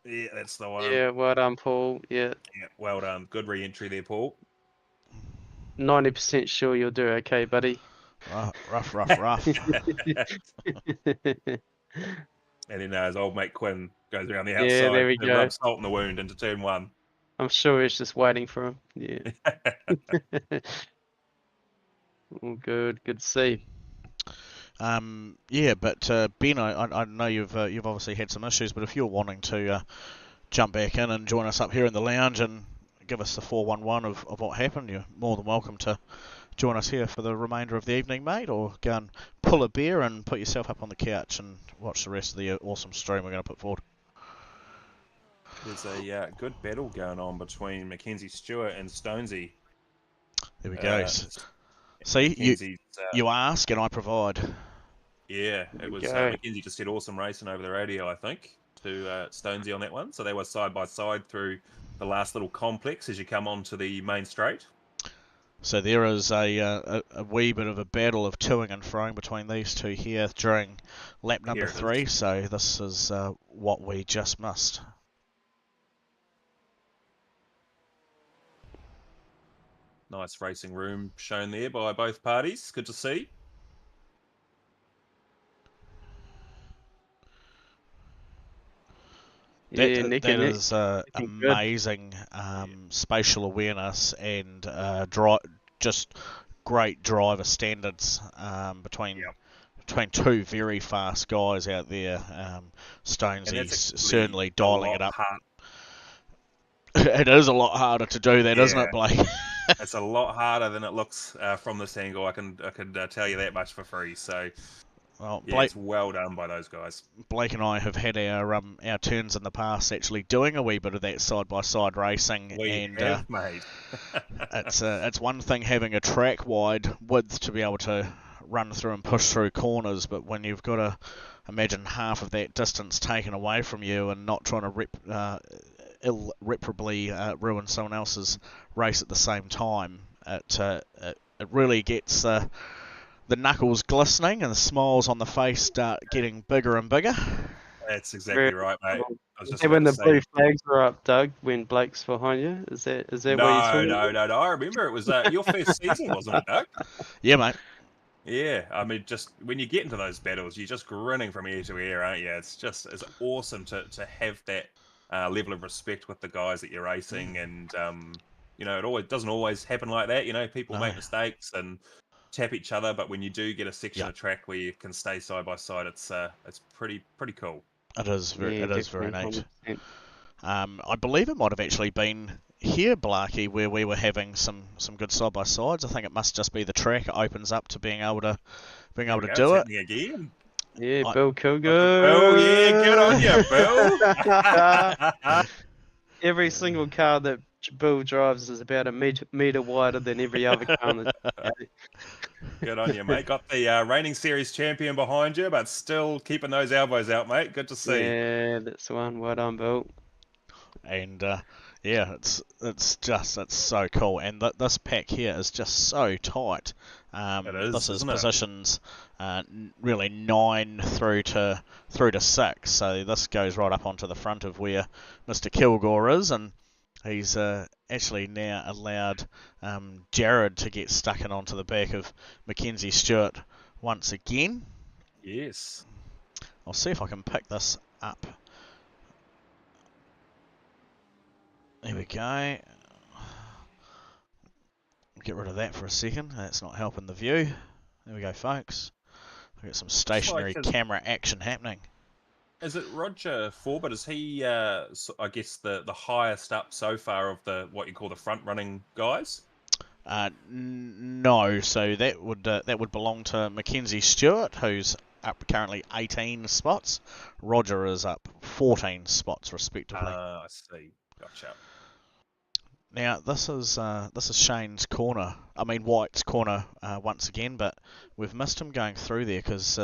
Speaker 3: Yeah, that's the one.
Speaker 2: Yeah, well done, Paul. Yeah,
Speaker 3: Yeah, well done. Good re-entry there, Paul.
Speaker 2: 90% sure you'll do okay, buddy.
Speaker 1: Rough.
Speaker 3: And then his old mate Quinn goes around the
Speaker 2: Yeah,
Speaker 3: outside
Speaker 2: there we
Speaker 3: to
Speaker 2: go.
Speaker 3: rub salt in the wound into turn 1.
Speaker 2: I'm sure he's just waiting for him. Yeah. All good to see.
Speaker 1: Yeah, but Ben, I know you've obviously had some issues, but if you're wanting to jump back in and join us up here in the lounge and give us the 411 of what happened, you're more than welcome to join us here for the remainder of the evening, mate, or go and pull a beer and put yourself up on the couch and watch the rest of the awesome stream we're going to put forward.
Speaker 3: There's a good battle going on between Mackenzie Stewart and Stonesy.
Speaker 1: There we go. See, you ask and I provide.
Speaker 3: Yeah, it was Mackenzie just did awesome racing over the radio, I think, to Stonesy on that one. So they were side by side through the last little complex as you come onto the main straight.
Speaker 1: So there is a wee bit of a battle of toing and froing between these two here during lap number 3. So this is what we just missed.
Speaker 3: Nice racing room shown there by both parties. Good to see.
Speaker 1: That is amazing spatial awareness and just great driver standards between two very fast guys out there. Stonesy's certainly dialing it up. It is a lot harder to do that, isn't it, Blake?
Speaker 3: It's a lot harder than it looks from this angle. I can tell you that much for free. So,
Speaker 1: well,
Speaker 3: Blake, it's well done by those guys.
Speaker 1: Blake and I have had our turns in the past actually doing a wee bit of that side by side racing,
Speaker 3: mate.
Speaker 1: It's one thing having a track wide width to be able to run through and push through corners, but when you've got to imagine half of that distance taken away from you and not trying to irreparably ruin someone else's race at the same time, it really gets the knuckles glistening and the smiles on the face start getting bigger and bigger.
Speaker 3: That's exactly right, mate.
Speaker 2: When the blue flags were up, Doug, when Blake's behind you, is that what you're talking about?
Speaker 3: No. I remember it was your first season, wasn't it, Doug?
Speaker 1: Yeah, mate.
Speaker 3: Yeah, I mean, just when you get into those battles, you're just grinning from ear to ear, aren't you? It's awesome to have that level of respect with the guys that you're racing, and it doesn't always happen like that. People make mistakes and tap each other, but when you do get a section of track where you can stay side by side, it's pretty cool.
Speaker 1: It is very neat. I believe it might have actually been here, Blarkey, where we were having some good side by sides. I think it must just be the track. It opens up to being able to do it.
Speaker 3: Again.
Speaker 2: Yeah, Bill Kilgour.
Speaker 3: Bill, yeah, good on you, Bill.
Speaker 2: Every single car that Bill drives is about a meter wider than every other car.
Speaker 3: Good on you, mate. Got the reigning series champion behind you, but still keeping those elbows out, mate. Good to see.
Speaker 2: Yeah, that's the one. Well done, Bill.
Speaker 1: And it's so cool. And this pack here is just so tight. This is positions really 9 through to 6. So this goes right up onto the front of where Mr. Kilgour is, and he's actually now allowed Jared to get stuck in onto the back of Mackenzie Stewart once again.
Speaker 3: Yes.
Speaker 1: I'll see if I can pick this up. There we go. Get rid of that for a second. That's not helping the view. There we go, folks. We've got some stationary camera action happening.
Speaker 3: Is it Roger Forbert? Is he, I guess, the highest up so far of the what you call the front running guys?
Speaker 1: No. So that would belong to Mackenzie Stewart, who's up currently 18 spots. Roger is up 14 spots respectively.
Speaker 3: I see. Gotcha.
Speaker 1: Now this is Shane's corner. I mean White's corner once again, but we've missed him going through there because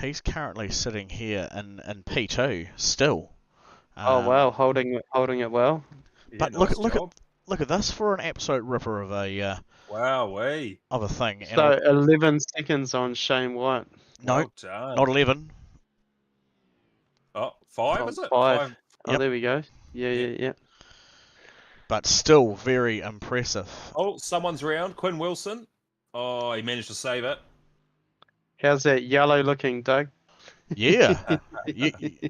Speaker 1: he's currently sitting here in P2 still.
Speaker 2: Oh wow, holding it well.
Speaker 1: But
Speaker 3: Yeah,
Speaker 1: look at this for an absolute ripper of a of a thing.
Speaker 2: So 11 seconds on Shane White.
Speaker 1: No, not 11.
Speaker 3: Oh, five,
Speaker 2: Oh,
Speaker 3: is it?
Speaker 2: 5. Oh,
Speaker 1: Yep.
Speaker 2: there we go.
Speaker 3: Yep.
Speaker 2: Yeah.
Speaker 1: But still very impressive.
Speaker 3: Oh, someone's round. Quinn Wilson. Oh, he managed to save it.
Speaker 2: How's that yellow looking, Doug?
Speaker 1: Yeah. I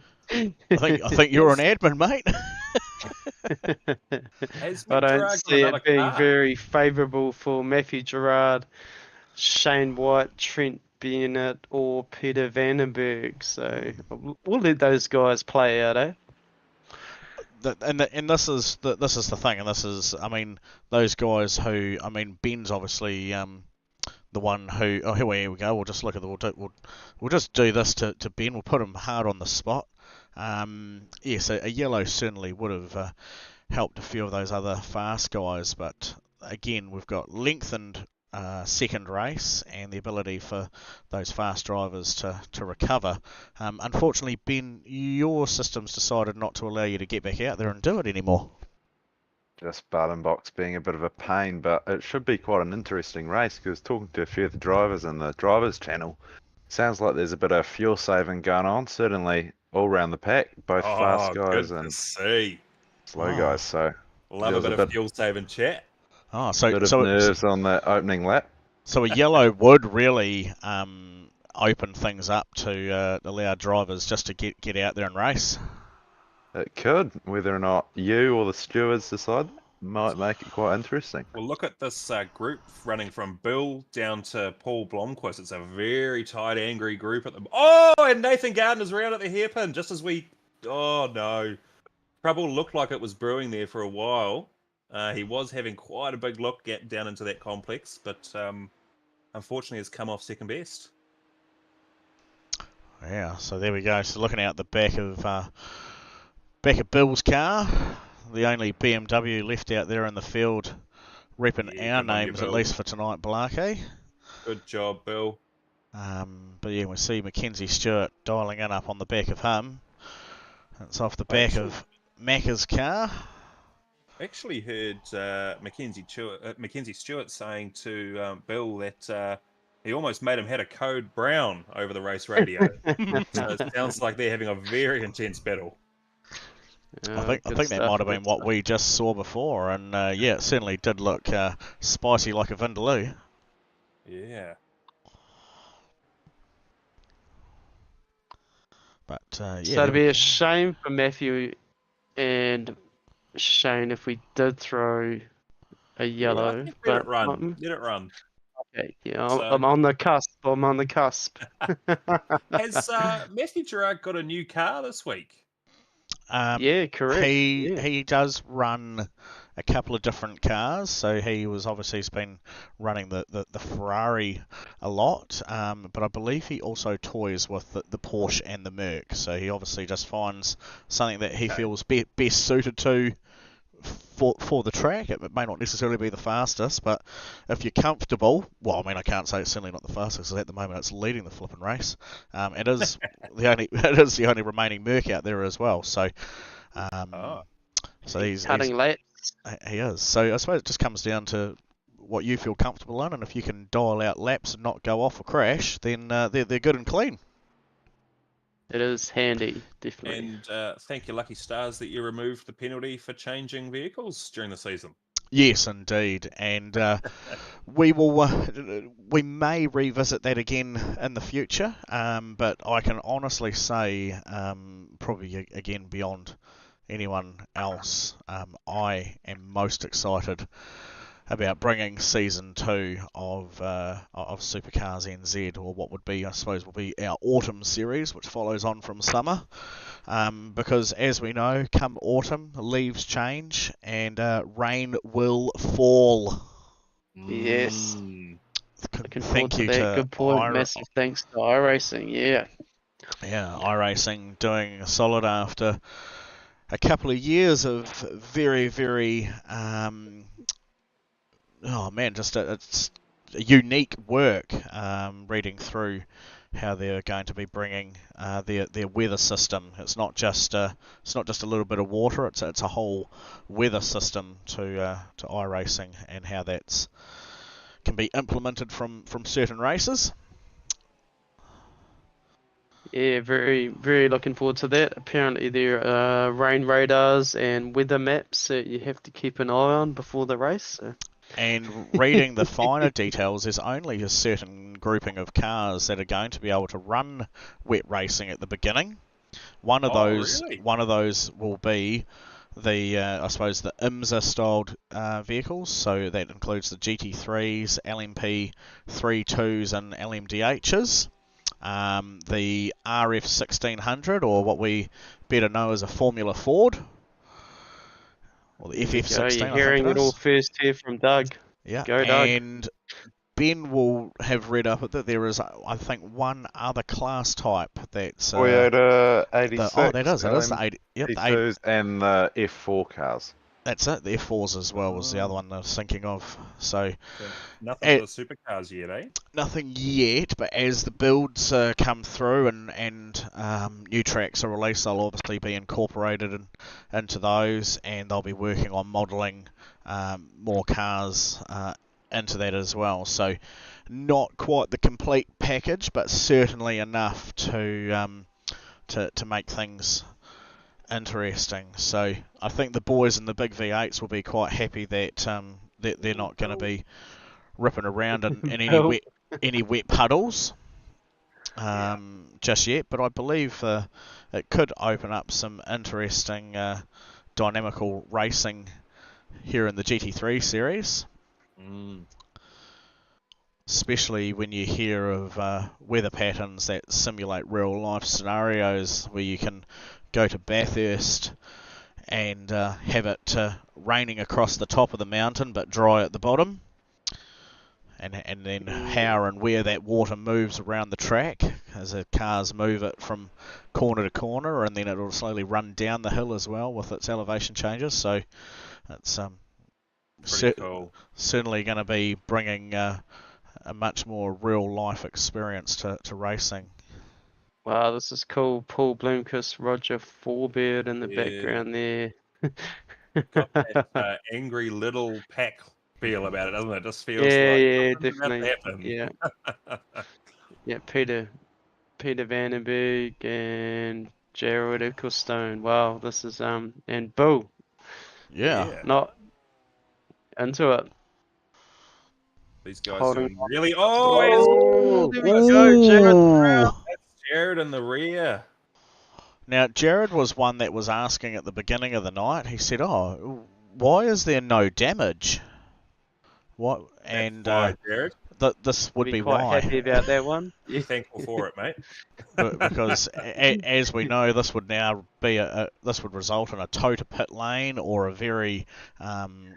Speaker 1: think you're an admin, mate.
Speaker 3: Has
Speaker 2: I
Speaker 3: Mick
Speaker 2: don't
Speaker 3: Gerard got
Speaker 2: see
Speaker 3: another
Speaker 2: it being
Speaker 3: car?
Speaker 2: very favourable for Matthew Gerard, Shane White, Trent Bennett, or Peter Vandenberg. So we'll let those guys play out, eh?
Speaker 1: And this is the thing, and this is, I mean, those guys who, I mean, Ben's obviously the one who. Oh, here we go. We'll just look at we'll just do this to Ben. We'll put him hard on the spot. Yes, a yellow certainly would have helped a few of those other fast guys, but again, we've got lengthened second race and the ability for those fast drivers to recover. Unfortunately, Ben, your system's decided not to allow you to get back out there and do it anymore.
Speaker 6: Just button box being a bit of a pain, but it should be quite an interesting race because talking to a few of the drivers in the drivers channel, sounds like there's a bit of fuel saving going on, certainly all around the pack, both fast guys
Speaker 3: good to
Speaker 6: and
Speaker 3: see.
Speaker 6: slow guys. So
Speaker 3: Love a
Speaker 6: there's
Speaker 3: bit of fuel saving chat.
Speaker 1: Oh,
Speaker 6: bit of nerves on the opening lap.
Speaker 1: So a yellow would really open things up to allow drivers just to get out there and race.
Speaker 6: It could, whether or not you or the stewards decide, might make it quite interesting.
Speaker 3: Well, look at this group running from Bill down to Paul Blomqvist. It's a very tight, angry group at the. Oh, and Nathan Gardner's round at the hairpin just as we. Oh no, trouble looked like it was brewing there for a while. He was having quite a big look down into that complex, but unfortunately has come off second best.
Speaker 1: Yeah, so there we go. So looking out the back of Bill's car, the only BMW left out there in the field, repping our names at least for tonight, Blarkey.
Speaker 3: Good job, Bill.
Speaker 1: But yeah, we see Mackenzie Stewart dialing in up on the back of him. It's off the back of Macca's car.
Speaker 3: I actually heard Mackenzie Stewart saying to Bill that he almost made him head a code brown over the race radio. So it sounds like they're having a very intense battle.
Speaker 1: I think that might have been what we just saw before, and yeah, it certainly did look spicy like a Vindaloo.
Speaker 3: Yeah.
Speaker 1: But yeah.
Speaker 2: So it'd be a shame for Matthew and Shane if we did throw a yellow.
Speaker 3: Yeah,
Speaker 2: but
Speaker 3: let it run. Let it run.
Speaker 2: Okay, yeah, I'm on the cusp. I'm on the cusp.
Speaker 3: Has Matthew Gerard got a new car this week?
Speaker 2: Yeah, correct.
Speaker 1: He does run a couple of different cars, so he's been running the Ferrari a lot, but I believe he also toys with the Porsche and the Merc, so he obviously just finds something that he feels best suited to for the track. It may not necessarily be the fastest, but if you're comfortable, well, I mean, I can't say it's certainly not the fastest, because at the moment it's leading the flipping race. It is the only remaining Merc out there as well. So, so he's
Speaker 2: cutting laps.
Speaker 1: He is. So I suppose it just comes down to what you feel comfortable in, and if you can dial out laps and not go off or crash, then they're good and clean.
Speaker 2: It is handy, definitely.
Speaker 3: And thank you, lucky stars, that you removed the penalty for changing vehicles during the season.
Speaker 1: Yes, indeed, and we may revisit that again in the future. But I can honestly say, probably again beyond anyone else, I am most excited about bringing season 2 of SuperCars NZ, or what would be, I suppose, will be our autumn series, which follows on from summer. Because as we know, come autumn, leaves change and rain will fall.
Speaker 2: Yes.
Speaker 1: Thank you to
Speaker 2: good point. Massive thanks to iRacing. Yeah,
Speaker 1: iRacing doing solid after a couple of years of very, very it's a unique work. Reading through how they're going to be bringing their weather system. It's not just a little bit of water. It's a whole weather system to iRacing, and how that's can be implemented from certain races.
Speaker 2: Yeah, very, very looking forward to that. Apparently there are rain radars and weather maps that you have to keep an eye on before the race. So.
Speaker 1: And reading the finer details, there's only a certain grouping of cars that are going to be able to run wet racing at the beginning. One of those will be the I suppose the IMSA styled vehicles. So that includes the GT3s, LMP 32s, and LMDHs. The RF 1600, or what we better know as a Formula Ford, or the FF16.
Speaker 2: You're hearing it all first here from Doug.
Speaker 1: Yeah,
Speaker 2: Go, Doug.
Speaker 1: and Ben will have read up that there is, I think, one other class type that's
Speaker 6: Toyota 86.
Speaker 1: that is the 80, yep, the
Speaker 6: 82s and the F4 cars.
Speaker 1: That's it. The F4s as well was the other one I was thinking of. So
Speaker 3: nothing for the supercars yet, eh?
Speaker 1: Nothing yet, but as the builds come through and new tracks are released, they'll obviously be incorporated into those, and they'll be working on modelling more cars into that as well. So not quite the complete package, but certainly enough to make things interesting. So I think the boys in the big V8s will be quite happy that they're not going to be ripping around in any wet puddles just yet. But I believe it could open up some interesting dynamical racing here in the GT3 series. Especially when you hear of weather patterns that simulate real life scenarios where you can go to Bathurst and have it raining across the top of the mountain but dry at the bottom, and then how and where that water moves around the track as the cars move it from corner to corner, and then it will slowly run down the hill as well with its elevation changes. So it's
Speaker 3: cool.
Speaker 1: Certainly going to be bringing a much more real life experience to racing.
Speaker 2: Wow, this is cool. Paul Bloomquist, Roger Forbird in the background there.
Speaker 3: Got that angry little pack feel about it, doesn't it? It just feels
Speaker 2: definitely.
Speaker 3: Yeah.
Speaker 2: Yeah, Peter Vandenberg and Gerald Ecclestone. Wow, this is and Bill.
Speaker 1: Yeah.
Speaker 2: Not into it.
Speaker 3: These guys are really there we
Speaker 2: go, Jared.
Speaker 3: That's Jared in the rear.
Speaker 1: Now, Jared was one that was asking at the beginning of the night. He said, "Oh, why is there no damage?" What? And
Speaker 3: Jared.
Speaker 1: This would be
Speaker 2: quite
Speaker 1: why.
Speaker 2: Happy about that one.
Speaker 3: You're thankful for it, mate.
Speaker 1: Because as we know, this would now be this would result in a toe to pit lane or a very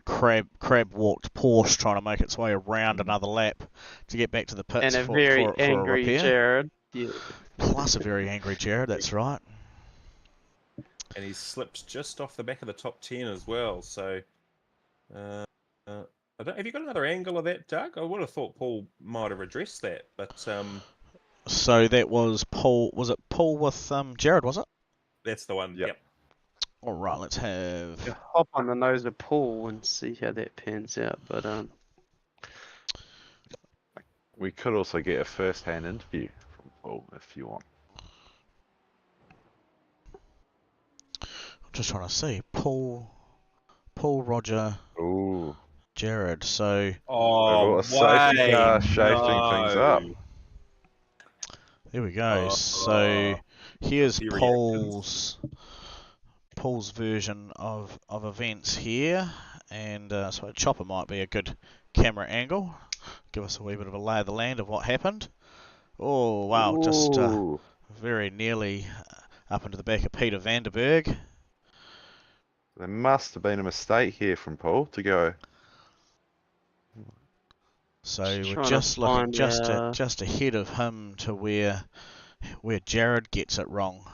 Speaker 1: crab walked Porsche trying to make its way around another lap to get back to the pits
Speaker 2: and a very angry
Speaker 1: a repair.
Speaker 2: Jared. Yeah.
Speaker 1: Plus a very angry Jared. That's right.
Speaker 3: And he slipped just off the back of the top 10 as well. So, have you got another angle of that, Doug? I would have thought Paul might have addressed that, but
Speaker 1: So that was Paul. Was it Paul with Jared? Was it?
Speaker 3: That's the one. Yep.
Speaker 1: All right. Let's have
Speaker 2: hop on the nose of Paul and see how that pans out. But
Speaker 6: we could also get a first-hand interview from Paul if you want.
Speaker 1: I'm just trying to see Paul, Roger.
Speaker 6: Ooh.
Speaker 1: Jared, so
Speaker 6: a safety car shaking things up.
Speaker 1: There we go. So here's Paul's version of events here, and so a chopper might be a good camera angle. Give us a wee bit of a lay of the land of what happened. Oh wow, just very nearly up into the back of Peter Vandenberg.
Speaker 6: There must have been a mistake here from Paul to go.
Speaker 1: So we're just looking just ahead of him to where Jared gets it wrong.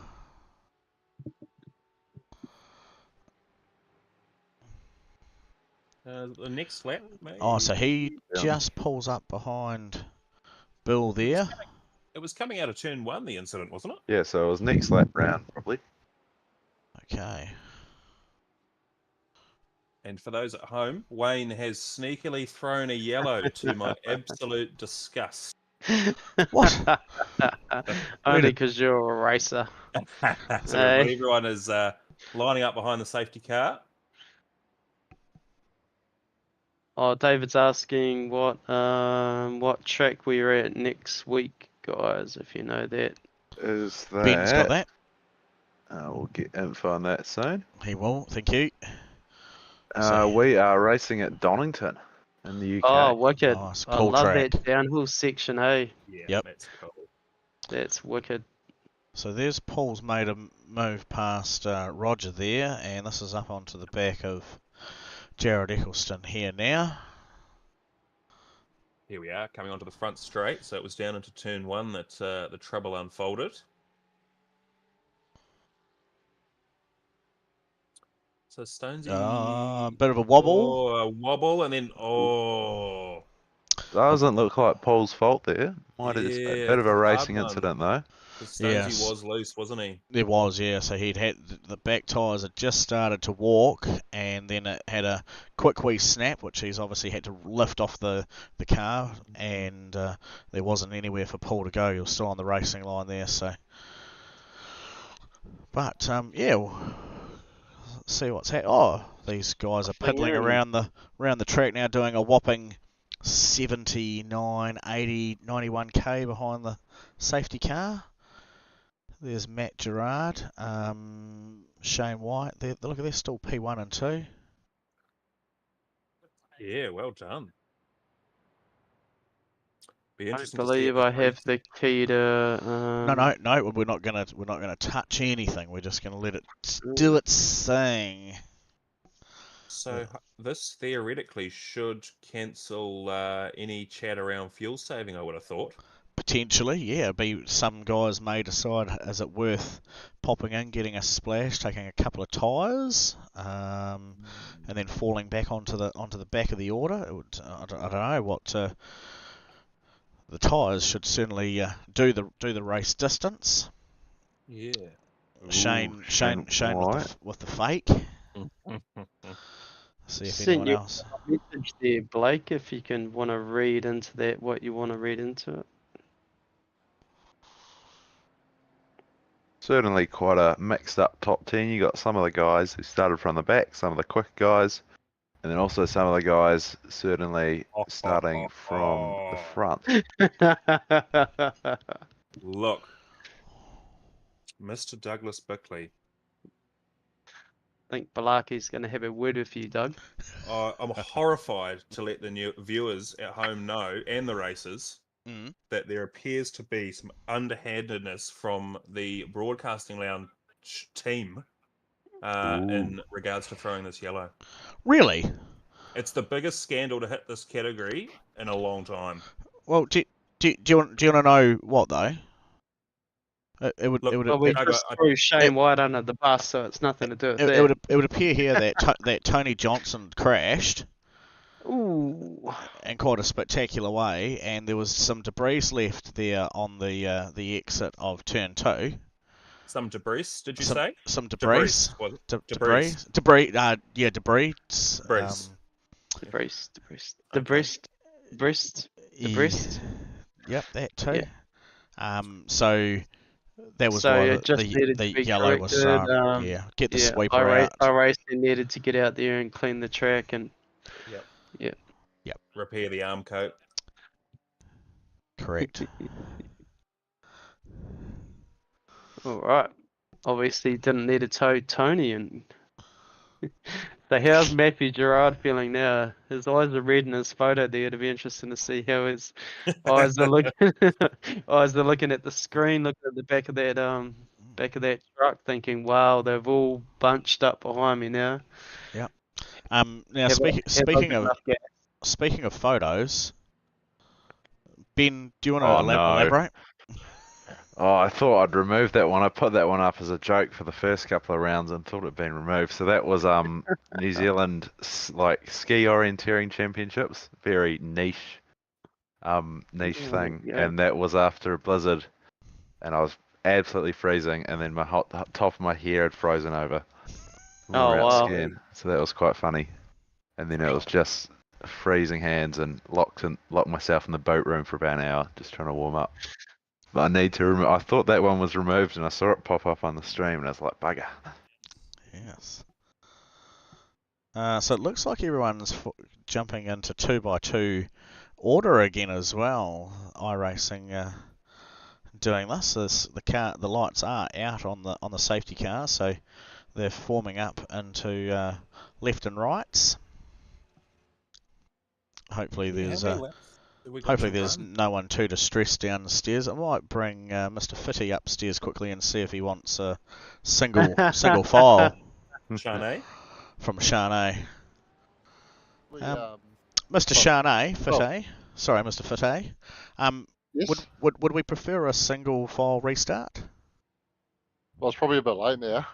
Speaker 3: The next lap, maybe?
Speaker 1: Oh, so he just pulls up behind Bill there.
Speaker 3: It was coming out of turn 1, the incident, wasn't it?
Speaker 6: Yeah, so it was next lap round, probably.
Speaker 1: Okay.
Speaker 3: And for those at home, Wayne has sneakily thrown a yellow to my absolute disgust.
Speaker 1: What?
Speaker 2: Only because you're a racer.
Speaker 3: So
Speaker 2: Hey.
Speaker 3: everyone is lining up behind the safety car.
Speaker 2: Oh, David's asking what track we're at next week, guys, if you know that.
Speaker 6: Is that?
Speaker 1: Ben's got that.
Speaker 6: We'll get info on that soon.
Speaker 1: He will. Thank you. So-
Speaker 6: We are racing at Donington in the UK.
Speaker 2: Oh, wicked.
Speaker 1: Nice,
Speaker 2: I
Speaker 1: cool
Speaker 2: love
Speaker 1: track.
Speaker 2: that downhill section, hey.
Speaker 3: Yeah,
Speaker 1: Yep.
Speaker 3: that's cool.
Speaker 2: That's wicked.
Speaker 1: So there's Paul's made a move past Roger there, and this is up onto the back of Jared Eccleston here now.
Speaker 3: Here we are, coming onto the front straight. So it was down into turn 1 that the trouble unfolded. So Stonesy...
Speaker 1: Bit of a wobble.
Speaker 3: Oh, a wobble, and then... Oh...
Speaker 6: Doesn't look like Paul's fault there. Might have just a
Speaker 3: Yeah,
Speaker 6: bit of a
Speaker 3: hard
Speaker 6: racing
Speaker 3: one.
Speaker 6: incident though.
Speaker 3: Stonesy
Speaker 1: Yes.
Speaker 3: was loose, wasn't he?
Speaker 1: There was, yeah. So he'd had the back tyres had just started to walk, and then it had a quick wee snap, which he's obviously had to lift off the car, and there wasn't anywhere for Paul to go. He was still on the racing line there. So, but yeah, we'll see what's happening. Oh, these guys are piddling around the track now, doing a whopping 79, 80, 91k behind the safety car. There's Matt Gerard, Shane White. Look, they're still P1 and 2.
Speaker 3: Yeah, well done. Be
Speaker 2: I
Speaker 3: interesting to see
Speaker 2: believe
Speaker 3: if
Speaker 2: I
Speaker 3: the
Speaker 2: have
Speaker 3: race-
Speaker 2: the key to.
Speaker 1: No, we're not gonna touch anything. We're just gonna let it do its thing.
Speaker 3: So this theoretically should cancel any chat around fuel saving, I would have thought.
Speaker 1: Potentially, yeah. Some guys may decide, is it worth popping in, getting a splash, taking a couple of tyres, and then falling back onto the back of the order. I don't know what. The tyres should certainly do the race distance.
Speaker 3: Yeah.
Speaker 1: Shane
Speaker 6: White.
Speaker 1: with the fake. See if
Speaker 2: Sent
Speaker 1: anyone
Speaker 2: you
Speaker 1: else.
Speaker 2: a message there, Blake, if you can want to read into that, what you want to read into it.
Speaker 6: Certainly quite a mixed up top 10. You got some of the guys who started from the back, some of the quick guys, and then also some of the guys certainly starting from the front.
Speaker 3: Look, Mr. Douglas Bickley.
Speaker 2: I think Balaki's going to have a word with you, Doug.
Speaker 3: I'm horrified to let the new viewers at home know, and the racers, that there appears to be some underhandedness from the broadcasting lounge team in regards to throwing this yellow.
Speaker 1: Really?
Speaker 3: It's the biggest scandal to hit this category in a long time.
Speaker 1: Well, do you want to know what though?
Speaker 2: We just threw Shane White under the bus, so it's nothing to do with that.
Speaker 1: It would appear here that that Tony Johnson crashed.
Speaker 2: Ooh.
Speaker 1: In quite a spectacular way, and there was some debris left there on the exit of turn 2.
Speaker 3: Some debris, did you say?
Speaker 1: Some debris.
Speaker 3: Debris.
Speaker 1: Debris. Yep, that too.
Speaker 2: Yeah.
Speaker 1: So that was
Speaker 2: so
Speaker 1: why
Speaker 2: it just needed
Speaker 1: the
Speaker 2: to be
Speaker 1: yellow was
Speaker 2: corrected.
Speaker 1: get the sweeper out.
Speaker 2: iRacing needed to get out there and clean the track and
Speaker 3: Repair the arm coat.
Speaker 1: Correct.
Speaker 2: All right. Obviously, didn't need to tow Tony and. So how's Matthew Gerard feeling now? His eyes are red in his photo there. It'll be interesting to see how his eyes are looking. Eyes are looking at the screen, looking at the back of that truck, thinking, "Wow, they've all bunched up behind me now."
Speaker 1: Yeah. Now speaking of photos, Ben, do you want to elaborate?
Speaker 6: Oh, I thought I'd remove that one. I put that one up as a joke for the first couple of rounds and thought it'd been removed. So that was New Zealand ski orienteering championships, very niche thing, and that was after a blizzard, and I was absolutely freezing, and then my top of my hair had frozen over.
Speaker 2: Oh wow!
Speaker 6: Skiing. So that was quite funny, and then it was just freezing hands and locked myself in the boat room for about an hour, just trying to warm up. But I need to I thought that one was removed, and I saw it pop up on the stream, and I was like, bugger.
Speaker 1: Yes. So it looks like everyone's jumping into 2x2 order again as well. iRacing doing this. The lights are out on the safety car, so they're forming up into left and rights. Hopefully there's no one too distressed downstairs. I might bring Mr. Fitty upstairs quickly and see if he wants a single file.
Speaker 3: Shanae?
Speaker 1: From Shanae.
Speaker 4: We,
Speaker 1: Mr. Shanae, Fitty. Sorry, Mr. Fitty.
Speaker 4: yes.
Speaker 1: Would we prefer a single file restart?
Speaker 4: Well, it's probably a bit late now.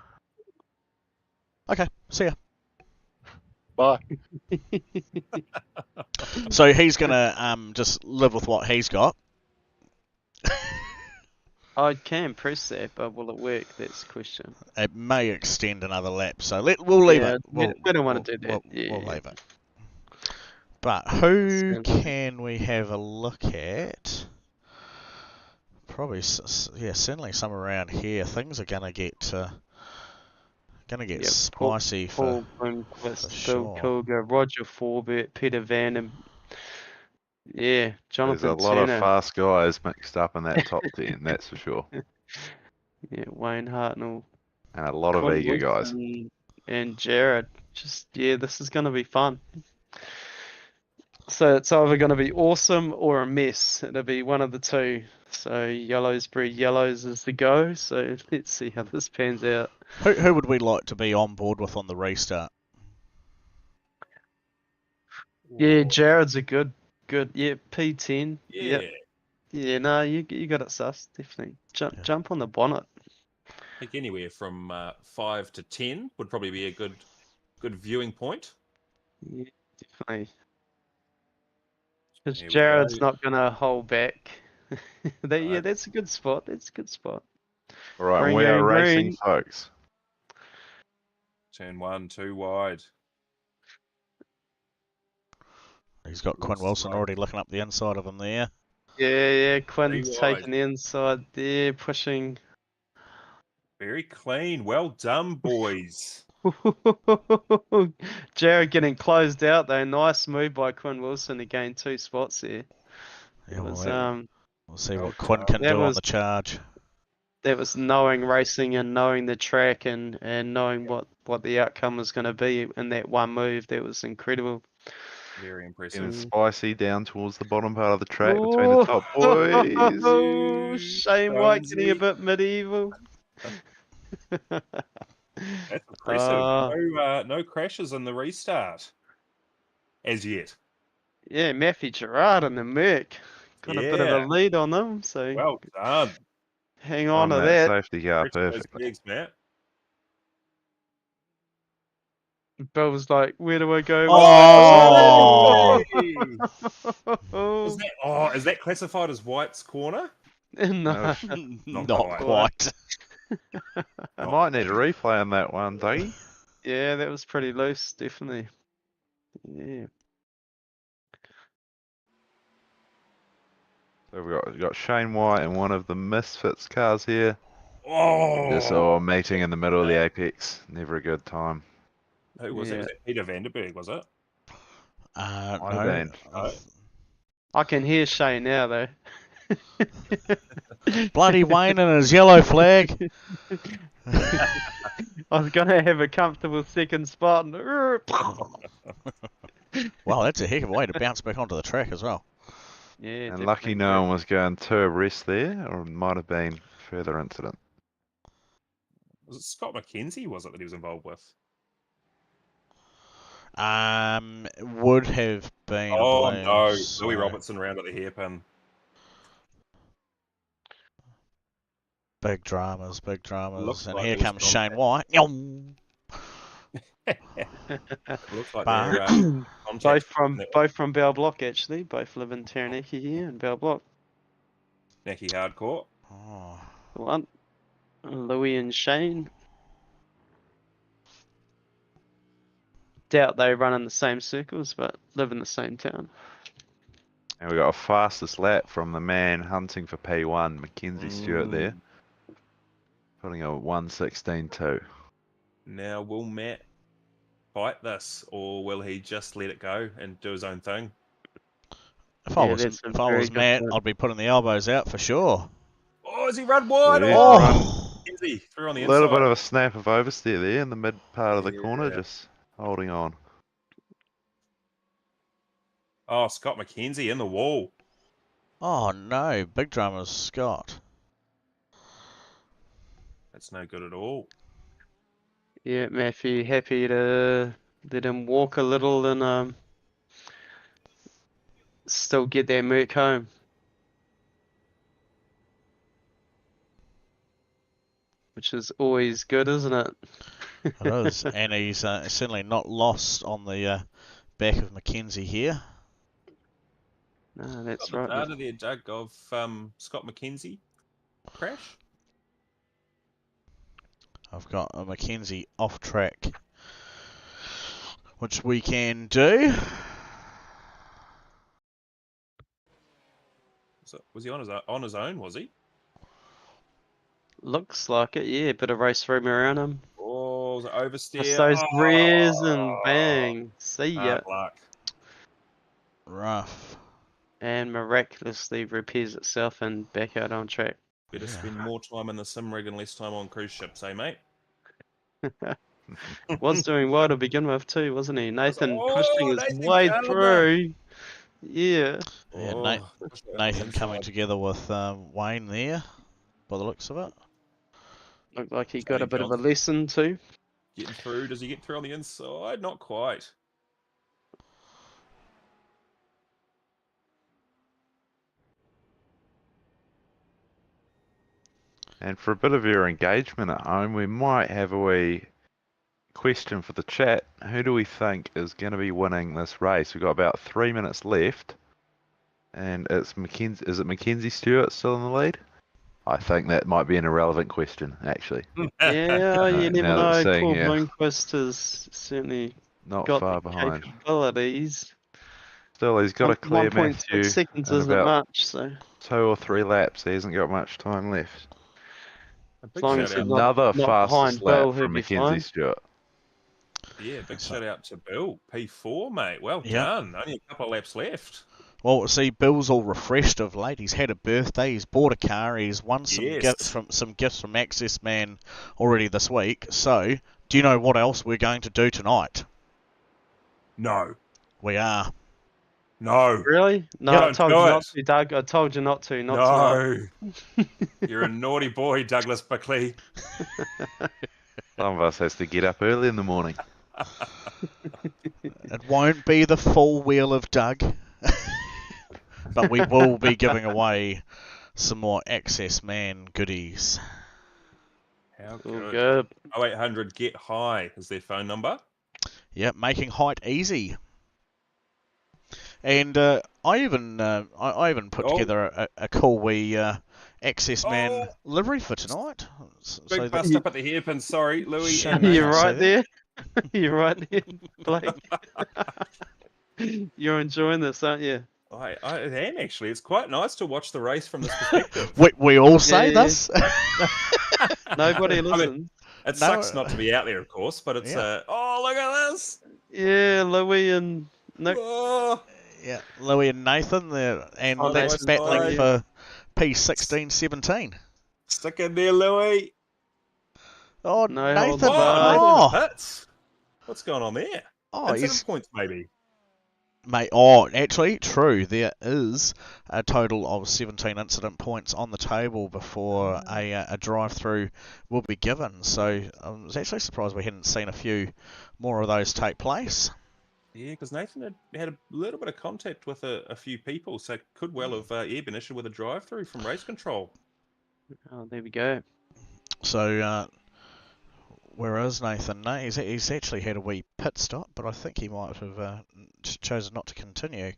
Speaker 1: Okay, see ya.
Speaker 4: Bye.
Speaker 1: So he's gonna just live with what he's got.
Speaker 2: I can press that, but will it work? That's the question.
Speaker 1: It may extend another lap, so we'll leave it.
Speaker 2: We don't want to do that.
Speaker 1: We'll leave it. But who can we have a look at? Probably, yeah, certainly some around here. Things are gonna get spicy
Speaker 2: Paul
Speaker 1: for
Speaker 2: Bill
Speaker 1: sure.
Speaker 2: Kilger, Roger Forbert, Peter Van, and Jonathan
Speaker 6: There's a lot
Speaker 2: Turner.
Speaker 6: of fast guys mixed up in that top 10, that's for sure.
Speaker 2: Yeah, Wayne Hartnell.
Speaker 6: And a lot of
Speaker 2: Quinn
Speaker 6: eager guys.
Speaker 2: Wilson and Jared. This is going to be fun. So it's either going to be awesome or a mess. It'll be one of the two. So yellows breed yellows is the go. So let's see how this pans out.
Speaker 1: Who would we like to be on board with on the restart?
Speaker 2: Yeah, Jared's a good. Yeah, P10.
Speaker 3: Yeah.
Speaker 2: Yeah, no, you got it, sus. Definitely. Jump on the bonnet.
Speaker 3: I think anywhere from 5 to 10 would probably be a good viewing point.
Speaker 2: Yeah, definitely. Because Jared's not going to hold back. Yeah, that's a good spot.
Speaker 6: All right, we are racing, folks.
Speaker 3: Turn 1, 2 wide.
Speaker 1: He's got Quinn Wilson already looking up the inside of him there.
Speaker 2: Yeah, Quinn's taking the inside there, pushing.
Speaker 3: Very clean. Well done, boys.
Speaker 2: Jared getting closed out though. Nice move by Quinn Wilson to gain 2 spots there.
Speaker 1: Yeah,
Speaker 2: We'll
Speaker 1: see what Quinn can do on the charge.
Speaker 2: That was knowing racing and knowing the track and knowing what the outcome was going to be in that one move. That was incredible.
Speaker 3: Very impressive.
Speaker 6: Getting spicy down towards the bottom part of the track between the top boys.
Speaker 2: Oh, Shane White getting a bit medieval.
Speaker 3: That's impressive. No crashes in the restart. As yet.
Speaker 2: Yeah, Matthew Gerard and the Merc. Got a bit of a lead on them. So
Speaker 3: well done.
Speaker 2: Hang on to that.
Speaker 6: Safety car, perfectly.
Speaker 3: Legs, Matt.
Speaker 2: Bill was like, where do I go?
Speaker 1: Oh!
Speaker 3: Is that classified as White's corner?
Speaker 2: No.
Speaker 1: Not quite.
Speaker 6: I might need a replay on that one, Dougie.
Speaker 2: Yeah, that was pretty loose, definitely. Yeah.
Speaker 6: So we've got Shane White and one of the Misfits cars here.
Speaker 3: Oh!
Speaker 6: Just all meeting in the middle of the apex. Never a good time.
Speaker 3: Who was it? Was it Peter Vanderberg, was it?
Speaker 1: No.
Speaker 2: I can hear Shane now, though.
Speaker 1: Bloody Wayne and his yellow flag.
Speaker 2: I was going to have a comfortable second spot. And...
Speaker 1: Well, that's a heck of a way to bounce back onto the track as well.
Speaker 2: Yeah,
Speaker 6: and lucky no one was going to arrest there, or it might have been further incident.
Speaker 3: Was it Scott McKenzie, was it, that he was involved with?
Speaker 1: Would have been.
Speaker 3: Oh, no. Louis Robertson round at the hairpin.
Speaker 1: Big dramas.
Speaker 3: Looks
Speaker 1: and
Speaker 3: like
Speaker 1: here
Speaker 3: it was
Speaker 1: comes Shane White. Yum.
Speaker 3: Looks like
Speaker 2: both from Bell Block, actually. Both live in Taranaki here in Bell Block.
Speaker 3: Taranaki Hardcore.
Speaker 1: Oh.
Speaker 2: One. Louis and Shane. doubt they run in the same circles, but live in the same town.
Speaker 6: And we got a fastest lap from the man hunting for P1, Mackenzie Stewart there. Putting a 1:16.2.
Speaker 3: Now, will Matt fight this, or will he just let it go and do his own thing?
Speaker 1: If I was Matt, I'd be putting the elbows out for sure.
Speaker 3: Oh, has he run wide?
Speaker 6: Yeah,
Speaker 3: Oh, Mackenzie through on the
Speaker 6: a little
Speaker 3: inside.
Speaker 6: bit of a snap of oversteer there in the mid part of the corner,
Speaker 3: Yeah.
Speaker 6: just holding on.
Speaker 3: Oh, Scott Mackenzie in the wall.
Speaker 1: Oh no, big drummer's Scott.
Speaker 3: That's no good at all.
Speaker 2: Yeah, Matthew, happy to let him walk a little and still get that Merc home. Which is always good, isn't it?
Speaker 1: It is, and he's certainly not lost on the back of Mackenzie here.
Speaker 2: No, that's
Speaker 3: Got the
Speaker 2: right.
Speaker 3: data there, Doug, of Scott Mackenzie crash.
Speaker 1: I've got a Mackenzie off track, which we can do.
Speaker 3: So, was he on his own? Was he?
Speaker 2: Looks like it, yeah. Bit of race room around him.
Speaker 3: Oh, was it oversteer?
Speaker 2: Just those rears and bang. See ya.
Speaker 3: Hard luck.
Speaker 1: Rough.
Speaker 2: And miraculously repairs itself and back out on track.
Speaker 3: Better spend more time in the sim rig and less time on cruise ships, eh, mate?
Speaker 2: Was doing well to begin with too, wasn't he? Nathan pushing his
Speaker 3: Nathan
Speaker 2: way
Speaker 3: Calder.
Speaker 2: through. Yeah.
Speaker 1: Yeah,
Speaker 3: Oh,
Speaker 1: Nathan coming together with Wayne there, by the looks of it.
Speaker 2: Looked like he got
Speaker 3: Tony
Speaker 2: a bit of a
Speaker 3: Johnson.
Speaker 2: lesson too.
Speaker 3: Getting through. Does he get through on the inside? Not quite.
Speaker 6: And for a bit of your engagement at home, we might have a wee question for the chat. Who do we think is going to be winning this race? We've got about 3 minutes left. And it's Mackenzie. Is it Mackenzie Stewart still in the lead? I think that might be an irrelevant question, actually.
Speaker 2: Yeah, you never
Speaker 6: now that
Speaker 2: know.
Speaker 6: seeing,
Speaker 2: Paul
Speaker 6: yeah.
Speaker 2: Bloomquist has certainly
Speaker 6: Not
Speaker 2: got
Speaker 6: far
Speaker 2: the
Speaker 6: behind.
Speaker 2: capabilities.
Speaker 6: Still, he's got to clear
Speaker 2: 1.6
Speaker 6: Matthew
Speaker 2: seconds
Speaker 6: in
Speaker 2: isn't
Speaker 6: about
Speaker 2: much, so
Speaker 6: 2 or 3 laps. He hasn't got much time left.
Speaker 3: A
Speaker 2: as
Speaker 3: big
Speaker 2: long as
Speaker 3: shout
Speaker 2: he's
Speaker 3: out.
Speaker 2: not
Speaker 6: Another fastest
Speaker 2: behind
Speaker 6: lap
Speaker 2: Bill, he'll
Speaker 6: from
Speaker 2: be
Speaker 6: Mackenzie
Speaker 2: fine.
Speaker 6: Stewart.
Speaker 3: Yeah, big shout out to Bill. P4, mate. Well
Speaker 1: Yeah.
Speaker 3: done. Only a couple of laps left.
Speaker 1: Well, see, Bill's all refreshed of late. He's had a birthday. He's bought a car. He's won some
Speaker 3: Yes.
Speaker 1: gifts from Access Man already this week. So, do you know what else we're going to do tonight?
Speaker 3: No.
Speaker 1: We are.
Speaker 3: No.
Speaker 2: Really? No,
Speaker 1: Yep.
Speaker 2: I told
Speaker 3: Don't
Speaker 2: you
Speaker 3: do
Speaker 2: not
Speaker 3: it.
Speaker 2: to, Doug. I told you not to. Not tonight.
Speaker 3: No. You're a naughty boy, Douglas Buckley.
Speaker 6: Some of us has to get up early in the morning.
Speaker 1: It won't be the full wheel of Doug, but we will be giving away some more Access Man goodies.
Speaker 3: How
Speaker 2: All
Speaker 3: good.
Speaker 2: good.
Speaker 3: 0800 Get High is their phone number.
Speaker 1: Yep, making height easy. And I even put together a cool wee Access Man livery for tonight.
Speaker 3: Big bust up at the hairpin. Sorry, Louis.
Speaker 1: Shame
Speaker 3: and
Speaker 1: I
Speaker 2: You're
Speaker 1: can't
Speaker 2: right
Speaker 1: say
Speaker 2: there. You're right there, Blake. You're enjoying this, aren't you?
Speaker 3: I am actually. It's quite nice to watch the race from this perspective.
Speaker 1: we all say
Speaker 2: Yeah.
Speaker 1: this.
Speaker 2: Nobody
Speaker 3: I mean,
Speaker 2: listens.
Speaker 3: it sucks not to be out there, of course, but it's oh, look at this.
Speaker 2: Yeah, Louis and Nick.
Speaker 3: Oh,
Speaker 1: Yeah, Louis and Nathan there, and
Speaker 2: Oh,
Speaker 1: that's
Speaker 2: nice
Speaker 1: battling
Speaker 2: side.
Speaker 1: for P16-17.
Speaker 3: stick in there, Louis.
Speaker 1: Oh,
Speaker 2: No
Speaker 1: Nathan!
Speaker 2: holds
Speaker 3: Oh,
Speaker 2: barred.
Speaker 1: Oh,
Speaker 3: Nathan hits. What's going on there?
Speaker 1: oh,
Speaker 3: Incident
Speaker 1: he's
Speaker 3: points, maybe.
Speaker 1: mate. Oh, actually, true. There is a total of 17 incident points on the table before a drive-through will be given. So I was actually surprised we hadn't seen a few more of those take place.
Speaker 3: Yeah, because Nathan had a little bit of contact with a few people, so could well have been issued with a drive-through from race control.
Speaker 2: Oh, there we go.
Speaker 1: So where is Nathan? No, he's actually had a wee pit stop, but I think he might have chosen not to continue.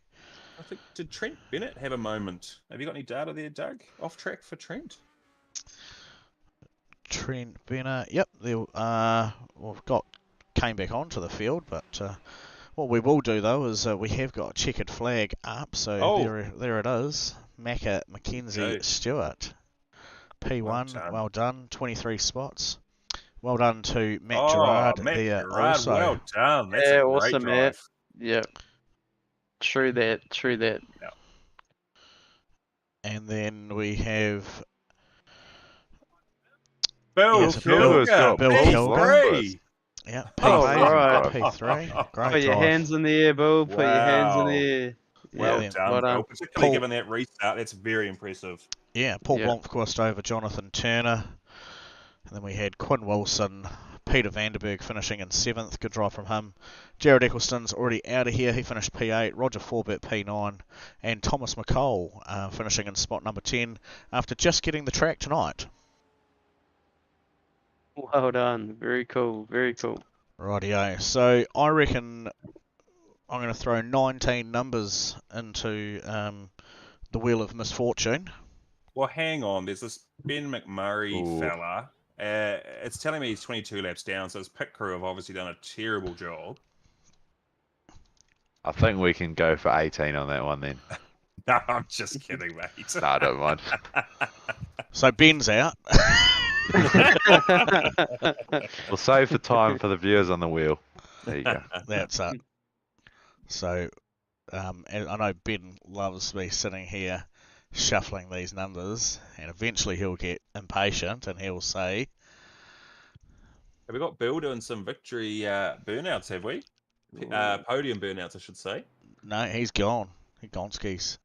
Speaker 3: I think, did Trent Bennett have a moment? Have you got any data there, Doug? Off track for Trent?
Speaker 1: Trent Bennett. Yep, we've got came back onto the field, but what we will do though is we have got a checkered flag up, so there it is. Macca Mackenzie Stewart, P1, well done, 23 spots. Well done to Matt Gerard
Speaker 3: Matt
Speaker 1: there
Speaker 3: Gerard,
Speaker 1: also.
Speaker 3: well done. That's a great
Speaker 2: awesome,
Speaker 3: drive.
Speaker 2: Matt. Yeah. True that.
Speaker 3: Yeah.
Speaker 1: And then we have
Speaker 3: Bill
Speaker 6: Kilger's got
Speaker 1: Bill
Speaker 3: P3.
Speaker 1: Yeah,
Speaker 2: Oh,
Speaker 6: Amazing
Speaker 2: right.
Speaker 6: drive.
Speaker 1: P3. Great
Speaker 2: Put your
Speaker 1: drive.
Speaker 2: hands in the air, Bill. Put your hands in the air.
Speaker 3: Well
Speaker 1: Yeah,
Speaker 3: done,
Speaker 2: well
Speaker 3: Bill.
Speaker 2: done.
Speaker 3: Particularly given that restart, that's very impressive.
Speaker 1: Yeah, Paul
Speaker 2: Yeah.
Speaker 1: Blomqvist over Jonathan Turner. And then we had Quinn Wilson, Peter Vanderberg finishing in 7th. Good drive from him. Jared Eccleston's already out of here. He finished P8. Roger Forbett P9. And Thomas McCole finishing in spot number 10 after just getting the track tonight.
Speaker 2: Well done. Very cool. Very cool.
Speaker 1: Rightio. So I reckon I'm going to throw 19 numbers into the Wheel of Misfortune.
Speaker 3: Well, hang on. There's this Ben McMurray fella. It's telling me he's 22 laps down, so his pit crew have obviously done a terrible job.
Speaker 6: I think we can go for 18 on that one then.
Speaker 3: No, I'm just kidding, mate.
Speaker 6: No, I don't mind.
Speaker 1: So Ben's out.
Speaker 6: We'll save the time for the viewers on the wheel. There you go.
Speaker 1: That's it. So, and I know Ben loves me sitting here shuffling these numbers, and eventually he'll get impatient and he'll say,
Speaker 3: Have we got Bill doing some victory burnouts, have we? Podium burnouts, I should say.
Speaker 1: no, he's gone. He's gone skis.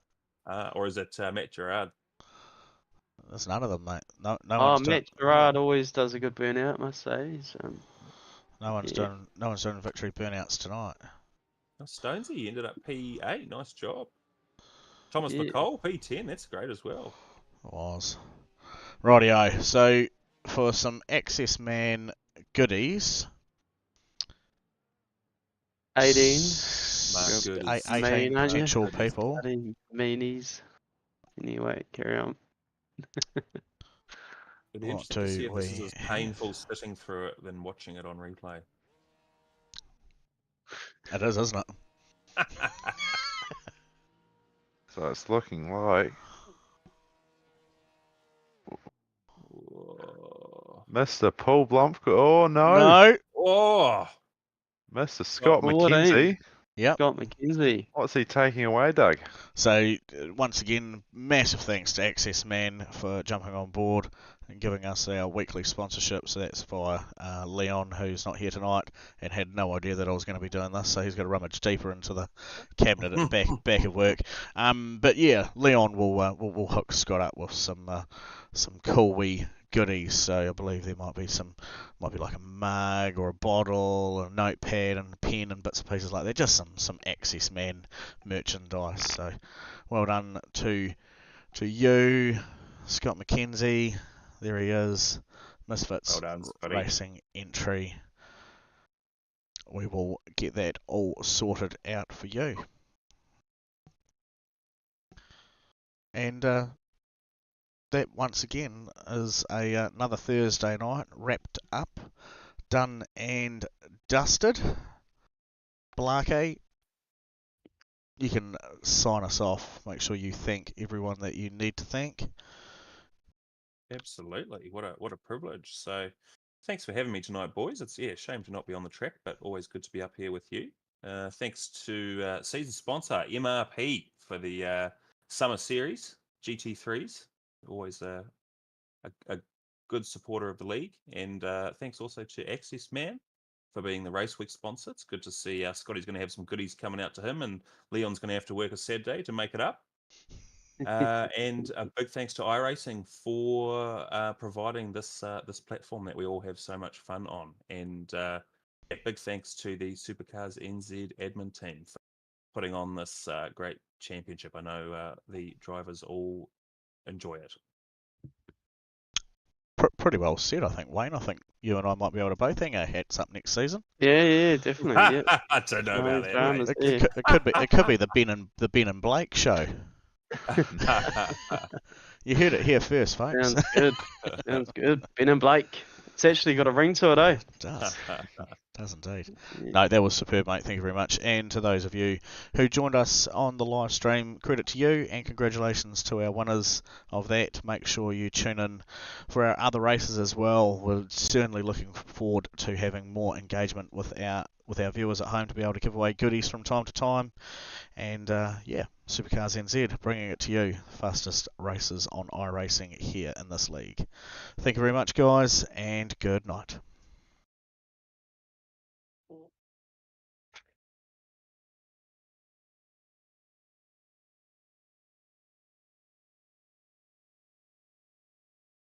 Speaker 3: Or is it Matt Gerard?
Speaker 1: There's none of them, mate. No
Speaker 2: Matt Gerard always does a good burnout, must say.
Speaker 1: No one's doing victory burnouts tonight.
Speaker 3: Oh, Stonesy ended up P8. Nice job. Thomas McCole, P10. That's great as well.
Speaker 1: It was. Rightio. So for some Access Man goodies.
Speaker 2: 18.
Speaker 3: Mark goodies.
Speaker 1: 18
Speaker 2: Main, aren't you?
Speaker 1: potential people.
Speaker 2: 18 meanies. Anyway, carry on.
Speaker 3: It'd be interesting to see if this is as painful sitting through it than watching it on replay.
Speaker 1: It is, isn't it?
Speaker 6: So it's looking like Mr. Paul Blomqvist. Oh no!
Speaker 1: No.
Speaker 3: Oh!
Speaker 6: Mr. Scott
Speaker 2: 14.
Speaker 6: McKenzie.
Speaker 1: Yep.
Speaker 2: Scott McKenzie.
Speaker 6: What's he taking away, Doug?
Speaker 1: So once again, massive thanks to Access Man for jumping on board and giving us our weekly sponsorship. So that's via Leon, who's not here tonight and had no idea that I was going to be doing this. So he's got to rummage deeper into the cabinet at the back of work. But yeah, Leon will hook Scott up with some cool wee goodies. So I believe there might be like a mug or a bottle, a notepad and a pen and bits and pieces like that. Just some Access Man merchandise. So well done to you, Scott McKenzie. There he is. Misfits
Speaker 3: Well done,
Speaker 1: Racing entry. We will get that all sorted out for you. And that once again is another Thursday night wrapped up, done and dusted. Blake, you can sign us off. Make sure you thank everyone that you need to thank.
Speaker 3: Absolutely. What a privilege. So thanks for having me tonight, boys. It's a shame to not be on the track, but always good to be up here with you. Thanks to season sponsor MRP for the summer series, Gt3s. Always a good supporter of the league. And thanks also to Access Man for being the Race Week sponsor. It's good to see Scotty's going to have some goodies coming out to him, and Leon's going to have to work a sad day to make it up. And a big thanks to iRacing for providing this platform that we all have so much fun on. And big thanks to the SuperCars NZ admin team for putting on this great championship. I know the drivers all enjoy it.
Speaker 1: Pretty well said, I think, Wayne. I think you and I might be able to both hang our hats up next season.
Speaker 2: Yeah, definitely. Yeah.
Speaker 3: I don't know about that.
Speaker 2: Mate.
Speaker 1: It could be the Ben and Blake show. You heard it here first, folks.
Speaker 2: Sounds good. Ben and Blake. It's actually got a ring to it, eh?
Speaker 1: It does. Does indeed.
Speaker 2: Yeah.
Speaker 1: No, that was superb, mate. Thank you very much. And to those of you who joined us on the live stream, credit to you and congratulations to our winners of that. Make sure you tune in for our other races as well. We're certainly looking forward to having more engagement with our viewers at home to be able to give away goodies from time to time. And yeah, SuperCars NZ bringing it to you, the fastest races on iRacing here in this league. Thank you very much, guys, and good night.